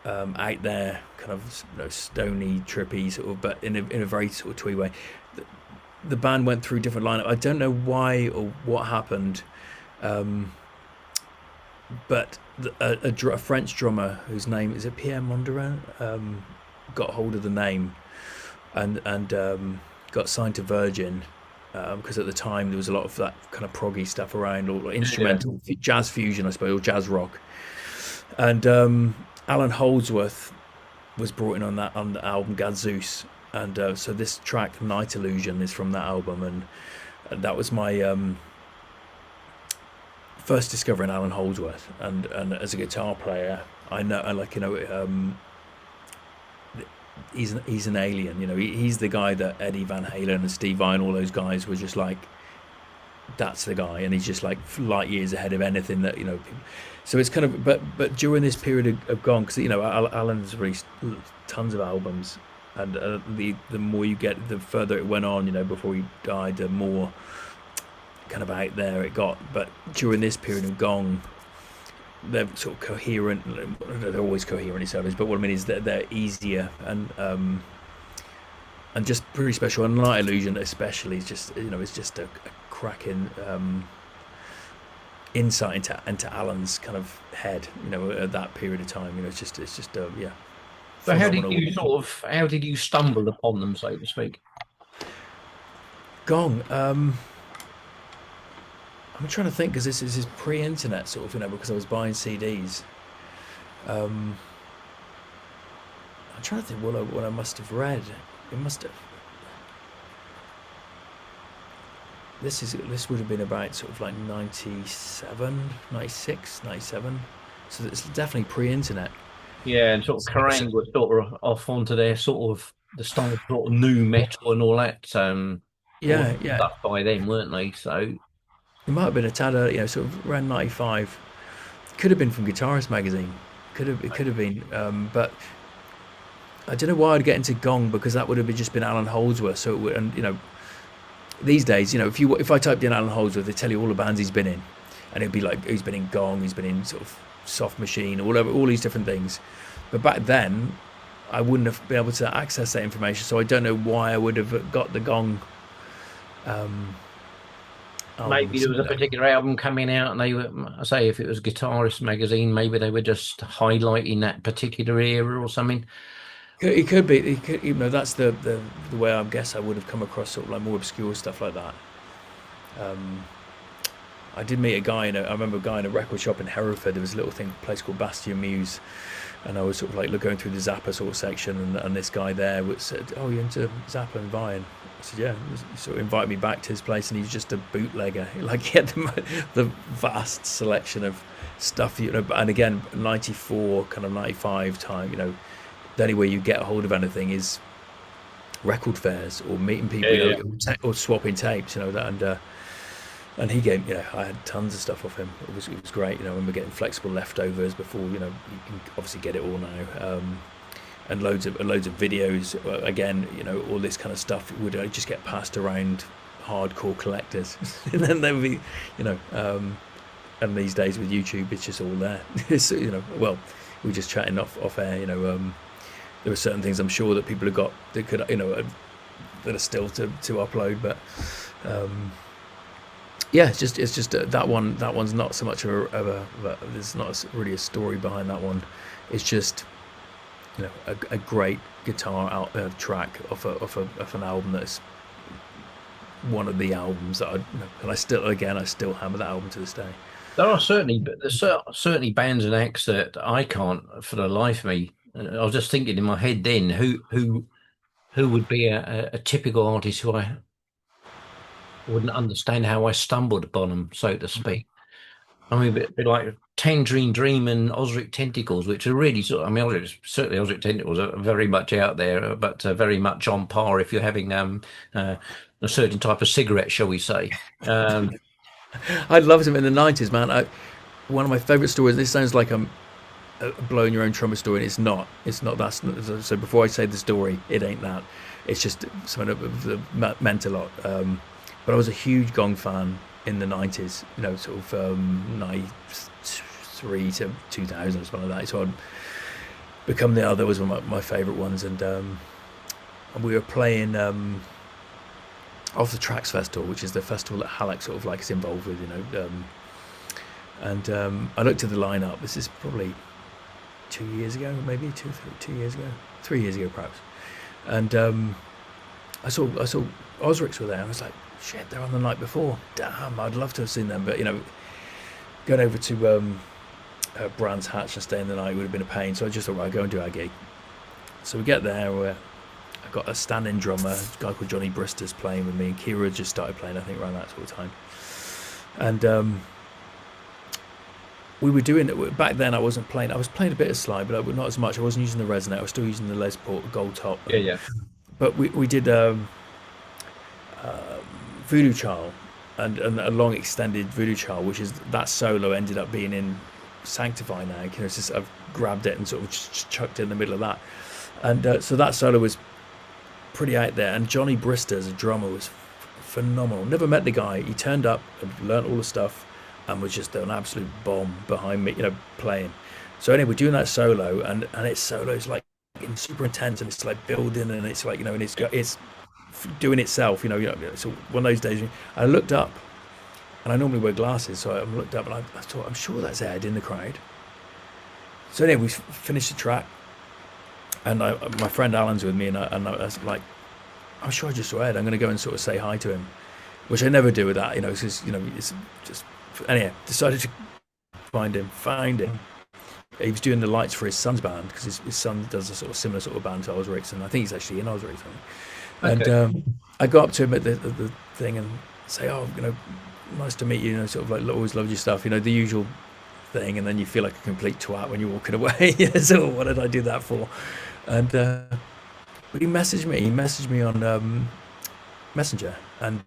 out there, kind of stony, trippy sort of, but in a very sort of twee way. The band went through different lineup. I don't know why or what happened, um, but a French drummer whose name is it Pierre Mondrian, got hold of the name and got signed to Virgin, because at the time there was a lot of that kind of proggy stuff around, or like Yeah. instrumental jazz fusion, I suppose, or jazz rock. And Alan Holdsworth was brought in on the album Gadzeus, and so this track Night Illusion is from that album, and that was my first discovering Alan Holdsworth, and as a guitar player, I know, I like, he's an alien. He's the guy that Eddie Van Halen and Steve Vai and all those guys were just like, that's the guy, and he's just like light years ahead of anything that people. So it's kind of, but during this period of gone, because Alan's released tons of albums, and the more you get, the further it went on. Before he died, the more kind of out there it got. But during this period of gone, they're sort of coherent. They're always coherent in service, but what I mean is that they're easier and just pretty special. And Light Illusion, especially, is just it's just a cracking insight into Alan's kind of head. At that period of time, it's just yeah, So phenomenal. how did you stumble upon them, so to speak? Gong. I'm trying to think because this is pre-internet sort of, because I was buying CDs. Um, I'm trying to think what I must have read. It must have. This would have been about sort of like 97, 96, 97. So it's definitely pre-internet. Yeah, and sort of So, Kerrang was sort of off onto their sort of the style of sort of new metal and all yeah, that yeah. stuff by then, weren't they? So It might have been a tad early, sort of around 95. Could have been from Guitarist magazine. It could have been. But I don't know why I'd get into Gong, because that would have just been Alan Holdsworth. So it would, and these days, if I typed in Alan Holdsworth, they tell you all the bands he's been in, and it'd be like he's been in Gong, he's been in sort of Soft Machine, all these different things. But back then, I wouldn't have been able to access that information, so I don't know why I would have got the Gong um, maybe there albums. was a particular album coming out, and they were, I say, if it was Guitarist magazine, maybe they were just highlighting that particular era or something. It could be. Even though that's the way I guess I would have come across sort of like more obscure stuff like that. Um, I did meet a guy I remember a guy in a record shop in Hereford. There was a little place called Bastion Muse, and I was sort of like going through the Zappa sort of section, and this guy there said, "Oh, you're into Zappa and Vine?" I said, "Yeah." He sort of invited me back to his place, and he's just a bootlegger. Like, he had the vast selection of stuff, And again, 94, kind of 95 time, the only way you get a hold of anything is record fairs or meeting Yeah, people, yeah. or swapping tapes, that, and he gave, I had tons of stuff off him. It was great, I remember getting flexible leftovers before, you can obviously get it all now, and loads of videos. Again, all this kind of stuff would just get passed around hardcore collectors, and then there would be, you know, and these days with YouTube, it's just all there. It's, well, we're just chatting off air, there are certain things I'm sure that people have got that could, that are still to upload, but yeah, it's just that one's not so much there's not really a story behind that one. It's just, a great guitar track off an album that's one of the albums that and I still hammer that album to this day. There are certainly, but certainly bands and acts that I can't for the life of me. I was just thinking in my head then, who would be a typical artist who I wouldn't understand how I stumbled upon them, so to speak. I mean, but like Tangerine Dream and Osric Tentacles, which are really sort of, I mean, certainly Osric Tentacles are very much out there, but very much on par if you're having uh, a certain type of cigarette, shall we say. Um, I loved him in the '90s, man. One of my favorite stories. This sounds like I'm blowing your own trumpet story, and it's not. It's not that. So before I say the story, it ain't that. It's just something that meant a lot. But I was a huge Gong fan in the '90s. Sort of '93 to 2000 or something like that. So I'd become the other was one of my favorite ones, and we were playing. Off the Tracks Festival, which is the festival that Halleck sort of like is involved with, and I looked at the lineup. This is probably 2 years ago, maybe 2 years ago, 3 years ago, perhaps. And I saw Osric's were there. I was like, shit, they're on the night before. Damn, I'd love to have seen them, but going over to Brands Hatch and staying the night would have been a pain. So I just thought, right, I'd go and do our gig. So we get there. I got a stand-in drummer, a guy called Johnny Brister's playing with me, and Kira had just started playing, I think, around that sort of time. And we were doing it back then. I wasn't playing. I was playing a bit of slide, but not as much. I wasn't using the resonate. I was still using the Les Paul Gold Top. Yeah, yeah. But we did Voodoo Child and a long extended Voodoo Child, which is that solo ended up being in Sanctify now. It's just I've grabbed it and sort of just chucked it in the middle of that, and so that solo was pretty out there. And Johnny Brister as a drummer was phenomenal. Never met the guy. He turned up and learnt all the stuff and was just an absolute bomb behind me, playing. So anyway, we're doing that solo, and its solo is like super intense, and it's like building, and it's like and it's doing itself. So one of those days, I looked up, and I normally wear glasses, so I looked up and I thought, I'm sure that's Ed in the crowd. So anyway, we finished the track, and my friend Alan's with me, and I was like, I'm sure I just saw Ed. I'm going to go and sort of say hi to him, which I never do with that, because it's just anyway. Decided to find him. He was doing the lights for his son's band because his son does a sort of similar sort of band to Osric's, and I think he's actually in Osric's. Okay. And I go up to him at the thing and say, "Oh, nice to meet you. Sort of like always loved your stuff. The usual thing." And then you feel like a complete twat when you're walking away. So what did I do that for? And but he messaged me. He messaged me on Messenger, and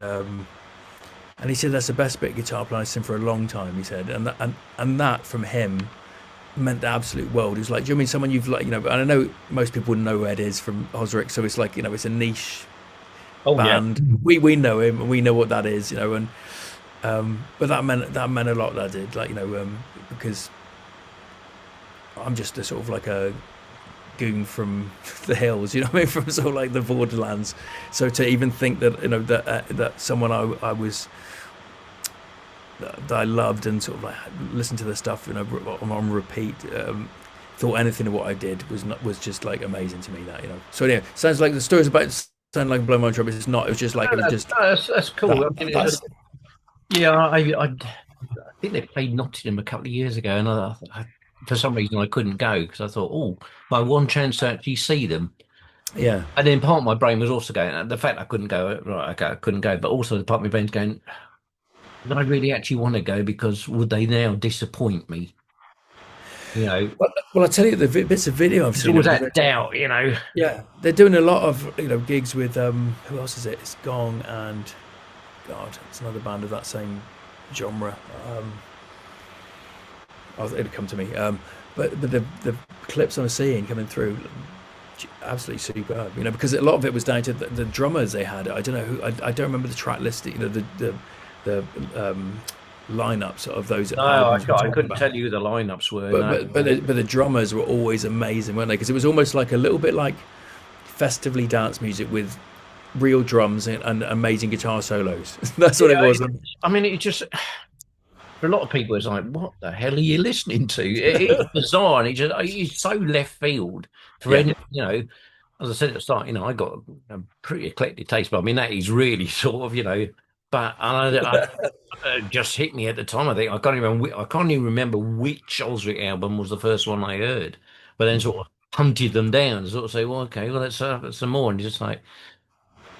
he said that's the best bit of guitar playing I've seen for a long time. He said, and that from him meant the absolute world. He was like, do you mean someone you've and I know most people wouldn't know who Ed is from Osric, so it's like it's a niche band. Yeah. We know him and we know what that is, and but that meant a lot. That did, because I'm just a sort of like a goon from the hills, from sort of like the borderlands. So to even think that that someone I was that I loved and sort of like listened to the stuff on repeat, thought anything of what I did was just like amazing to me. That so anyway, sounds like the story's about sound like Blow My Trumpet. It's not. It was just like it was just that's cool. I think they played Nottingham a couple of years ago, and I for some reason I couldn't go because I thought, oh, my one chance to actually see them. Yeah. And then part of my brain was also going, the fact I couldn't go, right, okay, I couldn't go, but also the part of my brain's going, do I really actually want to go because would they now disappoint me? Well, I tell you, the bits of video I've seen. There was that doubt, Yeah, they're doing a lot of gigs with who else is it? It's Gong and God, it's another band of that same genre. It'll come to me. But the clips I'm seeing coming through, absolutely superb. Because a lot of it was down to the drummers they had. I don't know who. I don't remember the track list. The lineups of those. No, I couldn't tell you who the lineups were. But the drummers were always amazing, weren't they? Because it was almost like a little bit like festively dance music with real drums and amazing guitar solos. That's what it was. It just. For a lot of people, it's like, what the hell are you listening to? It's bizarre, and it's so left field for any, as I said at the start, I got a pretty eclectic taste, but that is really sort of, but it just hit me at the time. I think I can't even remember which Osric album was the first one I heard, but then sort of hunted them down and sort of say, well, okay, well, let's some more, and just like,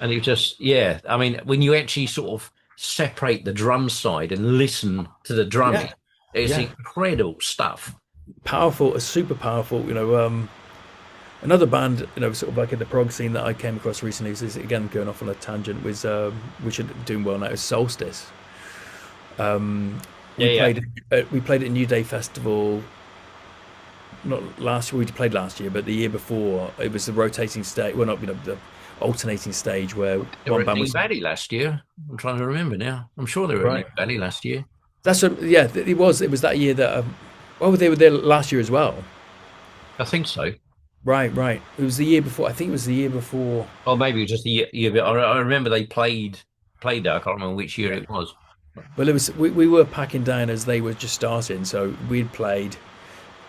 and it just, yeah, when you actually sort of separate the drum side and listen to the drumming, it's incredible stuff. Powerful, super powerful. Another band, sort of like in the prog scene that I came across recently, is again going off on a tangent, was which are doing well now, is Solstice. We played at New Day Festival. Not last year, we played last year, but the year before, it was the rotating stage. Well, not the alternating stage where one band was Valley last year. I'm trying to remember now. I'm sure they were at Valley last year. That's it was. It was that year that. They were there last year as well. I think so. Right. It was the year before. I think it was the year before. Oh, maybe it was just the year. I remember they played there. I can't remember which year it was. Well, it was. We were packing down as they were just starting, so we'd played,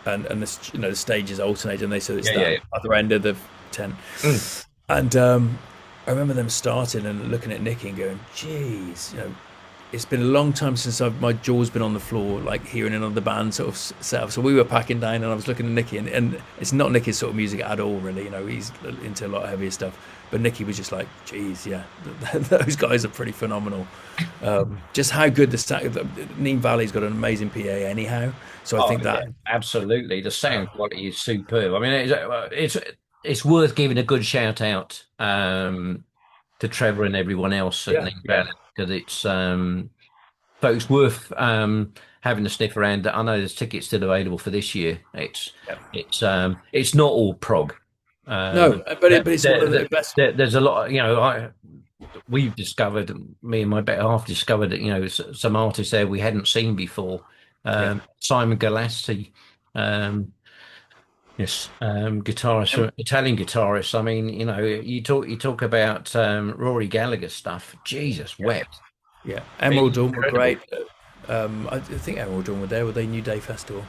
and the stages alternated, and they said it's the other end of the tent. And I remember them starting and looking at Nicky and going, "Geez, you know, it's been a long time since my jaw's been on the floor, like hearing another band sort of set up." So we were packing down, and I was looking at Nicky, and it's not Nicky's sort of music at all, really. You know, he's into a lot of heavier stuff. But Nicky was just like, "Geez, yeah, those guys are pretty phenomenal." Just how good Neen Valley's got an amazing PA anyhow. So I Oh think yeah, that absolutely. The sound quality is superb. I mean, it's worth giving a good shout out to Trevor and everyone else at yeah, Nick yeah, Valley because it's worth having a sniff around. I know there's tickets still available for this year. yeah. It's not all prog. No, but it's one of the best. There's a lot. We've discovered, me and my better half discovered that some artists there we hadn't seen before. Yeah. Simon Galassi, yes, guitarist, Italian guitarist. I mean, you talk about Rory Gallagher stuff. Jesus wept. Yeah, Emerald Dawn were Incredible. great. I think Emerald Dawn were there. Were they New Day Festival?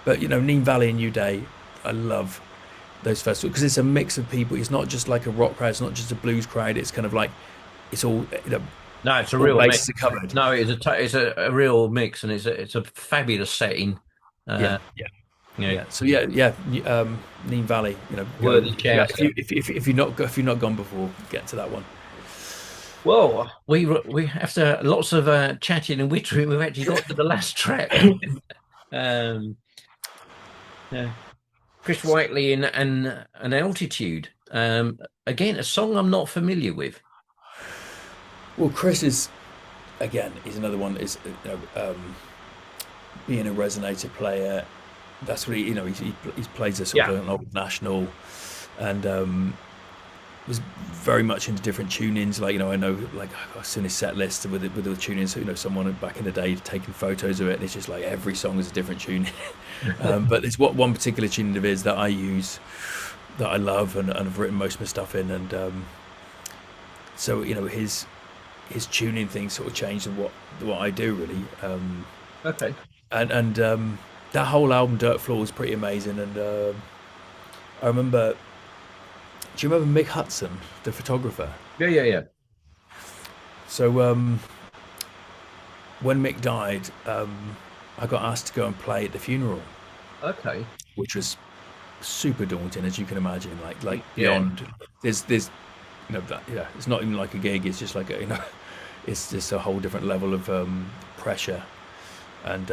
But Neen Valley and New Day, I love those festivals because it's a mix of people. It's not just like a rock crowd. It's not just a blues crowd. It's kind of like it's all No, it's a all real mix. bases are covered. No, it's a real mix, and it's a fabulous setting. Yeah, Uh, yeah, you know, yeah. So yeah. Neen Valley. Go worthy shout. if you're not gone before, get to that one. Well, we after lots of chatting and wittering, we've actually got to the last track. Um, yeah. Chris Whiteley in an altitude. Again, a song I'm not familiar with. Well, Chris is again. He's another one. Is being a resonator player. That's what he's plays a sort Yeah. of an old national, and was very much into different tunings. Like I know like I've seen his set list with the tunings. So, someone back in the day taking photos of it, and it's just like every song is a different tune. But it's what one particular tuning of his that I use, that I love, and I've written most of my stuff in, and so his tuning thing sort of changed what I do really. Okay. And that whole album, Dirt Floor, was pretty amazing. And I remember, do you remember Mick Hudson, the photographer? Yeah, yeah, yeah. So when Mick died, I got asked to go and play at the funeral, Okay. which was super daunting, as you can imagine. Like Yeah. beyond, there's that, it's not even like a gig. It's just like it's just a whole different level of pressure. And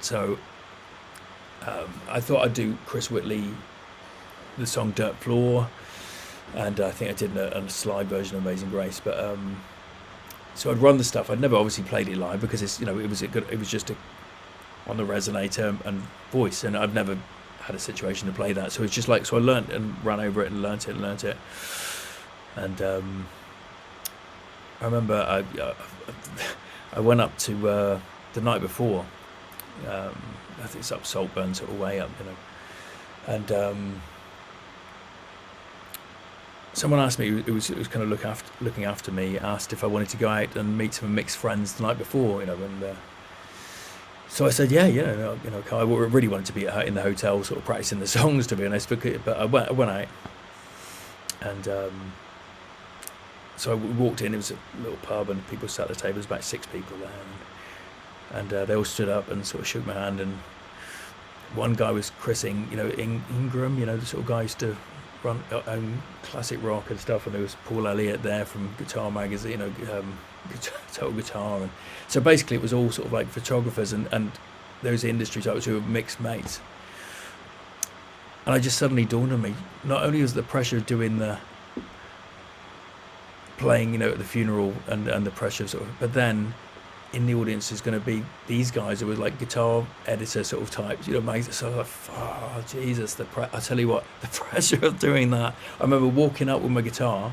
so I thought I'd do Chris Whitley, the song Dirt Floor, and I think I did a slide version of Amazing Grace. But so I'd run the stuff. I'd never obviously played it live because it was just on the resonator and voice, and I've never had a situation to play that. So it's just like, so I learnt and ran over it and learnt it. And I remember I went up to the night before. I think it's up Saltburn, sort of way up, and someone asked me, it was kind of looking after me, asked if I wanted to go out and meet some mixed friends the night before, and so I said, yeah, I really wanted to be in the hotel, sort of practicing the songs, to be honest, but I went out, and so I walked in. It was a little pub, and people sat at the table. There was about 6 people there, and they all stood up and sort of shook my hand. And one guy was Chris Ingram, the sort of guy who used to run own classic rock and stuff. And there was Paul Elliott there from Guitar Magazine, Total Guitar, and so basically it was all sort of like photographers and those industry types who were mixed mates. And I just suddenly dawned on me, not only was the pressure of doing the playing, at the funeral and the pressure of sort of, but then in the audience is going to be these guys who were like guitar editor sort of types, mates. So I was like, oh Jesus, I tell you what, the pressure of doing that. I remember walking up with my guitar,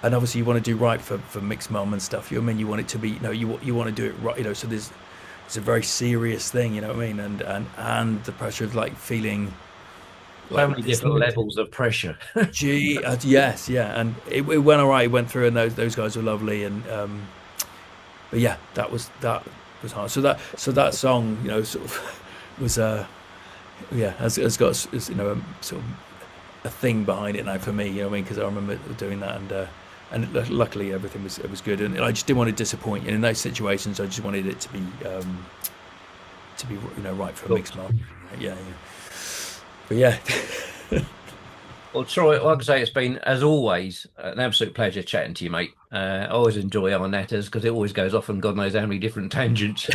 and obviously you want to do right for mixed mum and stuff. You want it to be, you want to do it right, so it's a very serious thing, you know what I mean, and the pressure of like feeling So like many this. different levels of pressure. Gee, yes, yeah, and it went all right. It went through, and those guys were lovely, and but yeah, that was hard. So that song, sort of was yeah, has got sort of a thing behind it now for me. You know what I mean? Because I remember doing that, and luckily everything was it was good, and I just didn't want to disappoint you. And in those situations, I just wanted it to be right for a Cool. mixed master. Yeah, yeah. But yeah, Well, Troy, like I say, it's been, as always, an absolute pleasure chatting to you, mate. I always enjoy our natters because it always goes off on God knows how many different tangents.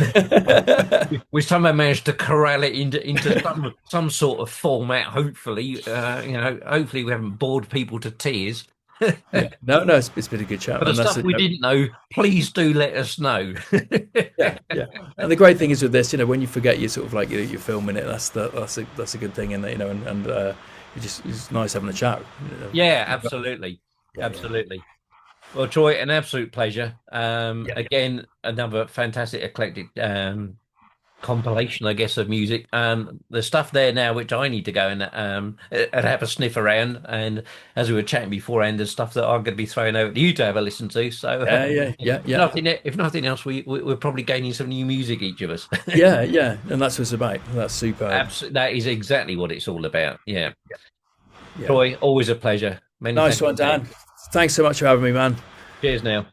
We somehow managed to corral it into some sort of format. Hopefully, hopefully we haven't bored people to tears. yeah. No, no, it's been a good chat, For the man. stuff we didn't know, please do let us know. Yeah, yeah. And the great thing is with this, when you forget you sort of like you're filming it, that's a good thing, and it's nice having a chat. Yeah, absolutely. Yeah, yeah, Absolutely. Well, Troy, an absolute pleasure. yeah. Again, another fantastic eclectic compilation, I guess, of music. The stuff there now, which I need to go and have a sniff around. And as we were chatting beforehand, there's stuff that I'm going to be throwing over to you to have a listen to. So, Yeah, yeah, yeah, if yeah, nothing else, we're probably gaining some new music, each of us. yeah, yeah. And that's what it's about. That's superb. Absolutely, that is exactly what it's all about. Yeah, Yeah. Troy, always a pleasure. Many Nice thanks one, indeed. Dan. Thanks so much for having me, man. Cheers now.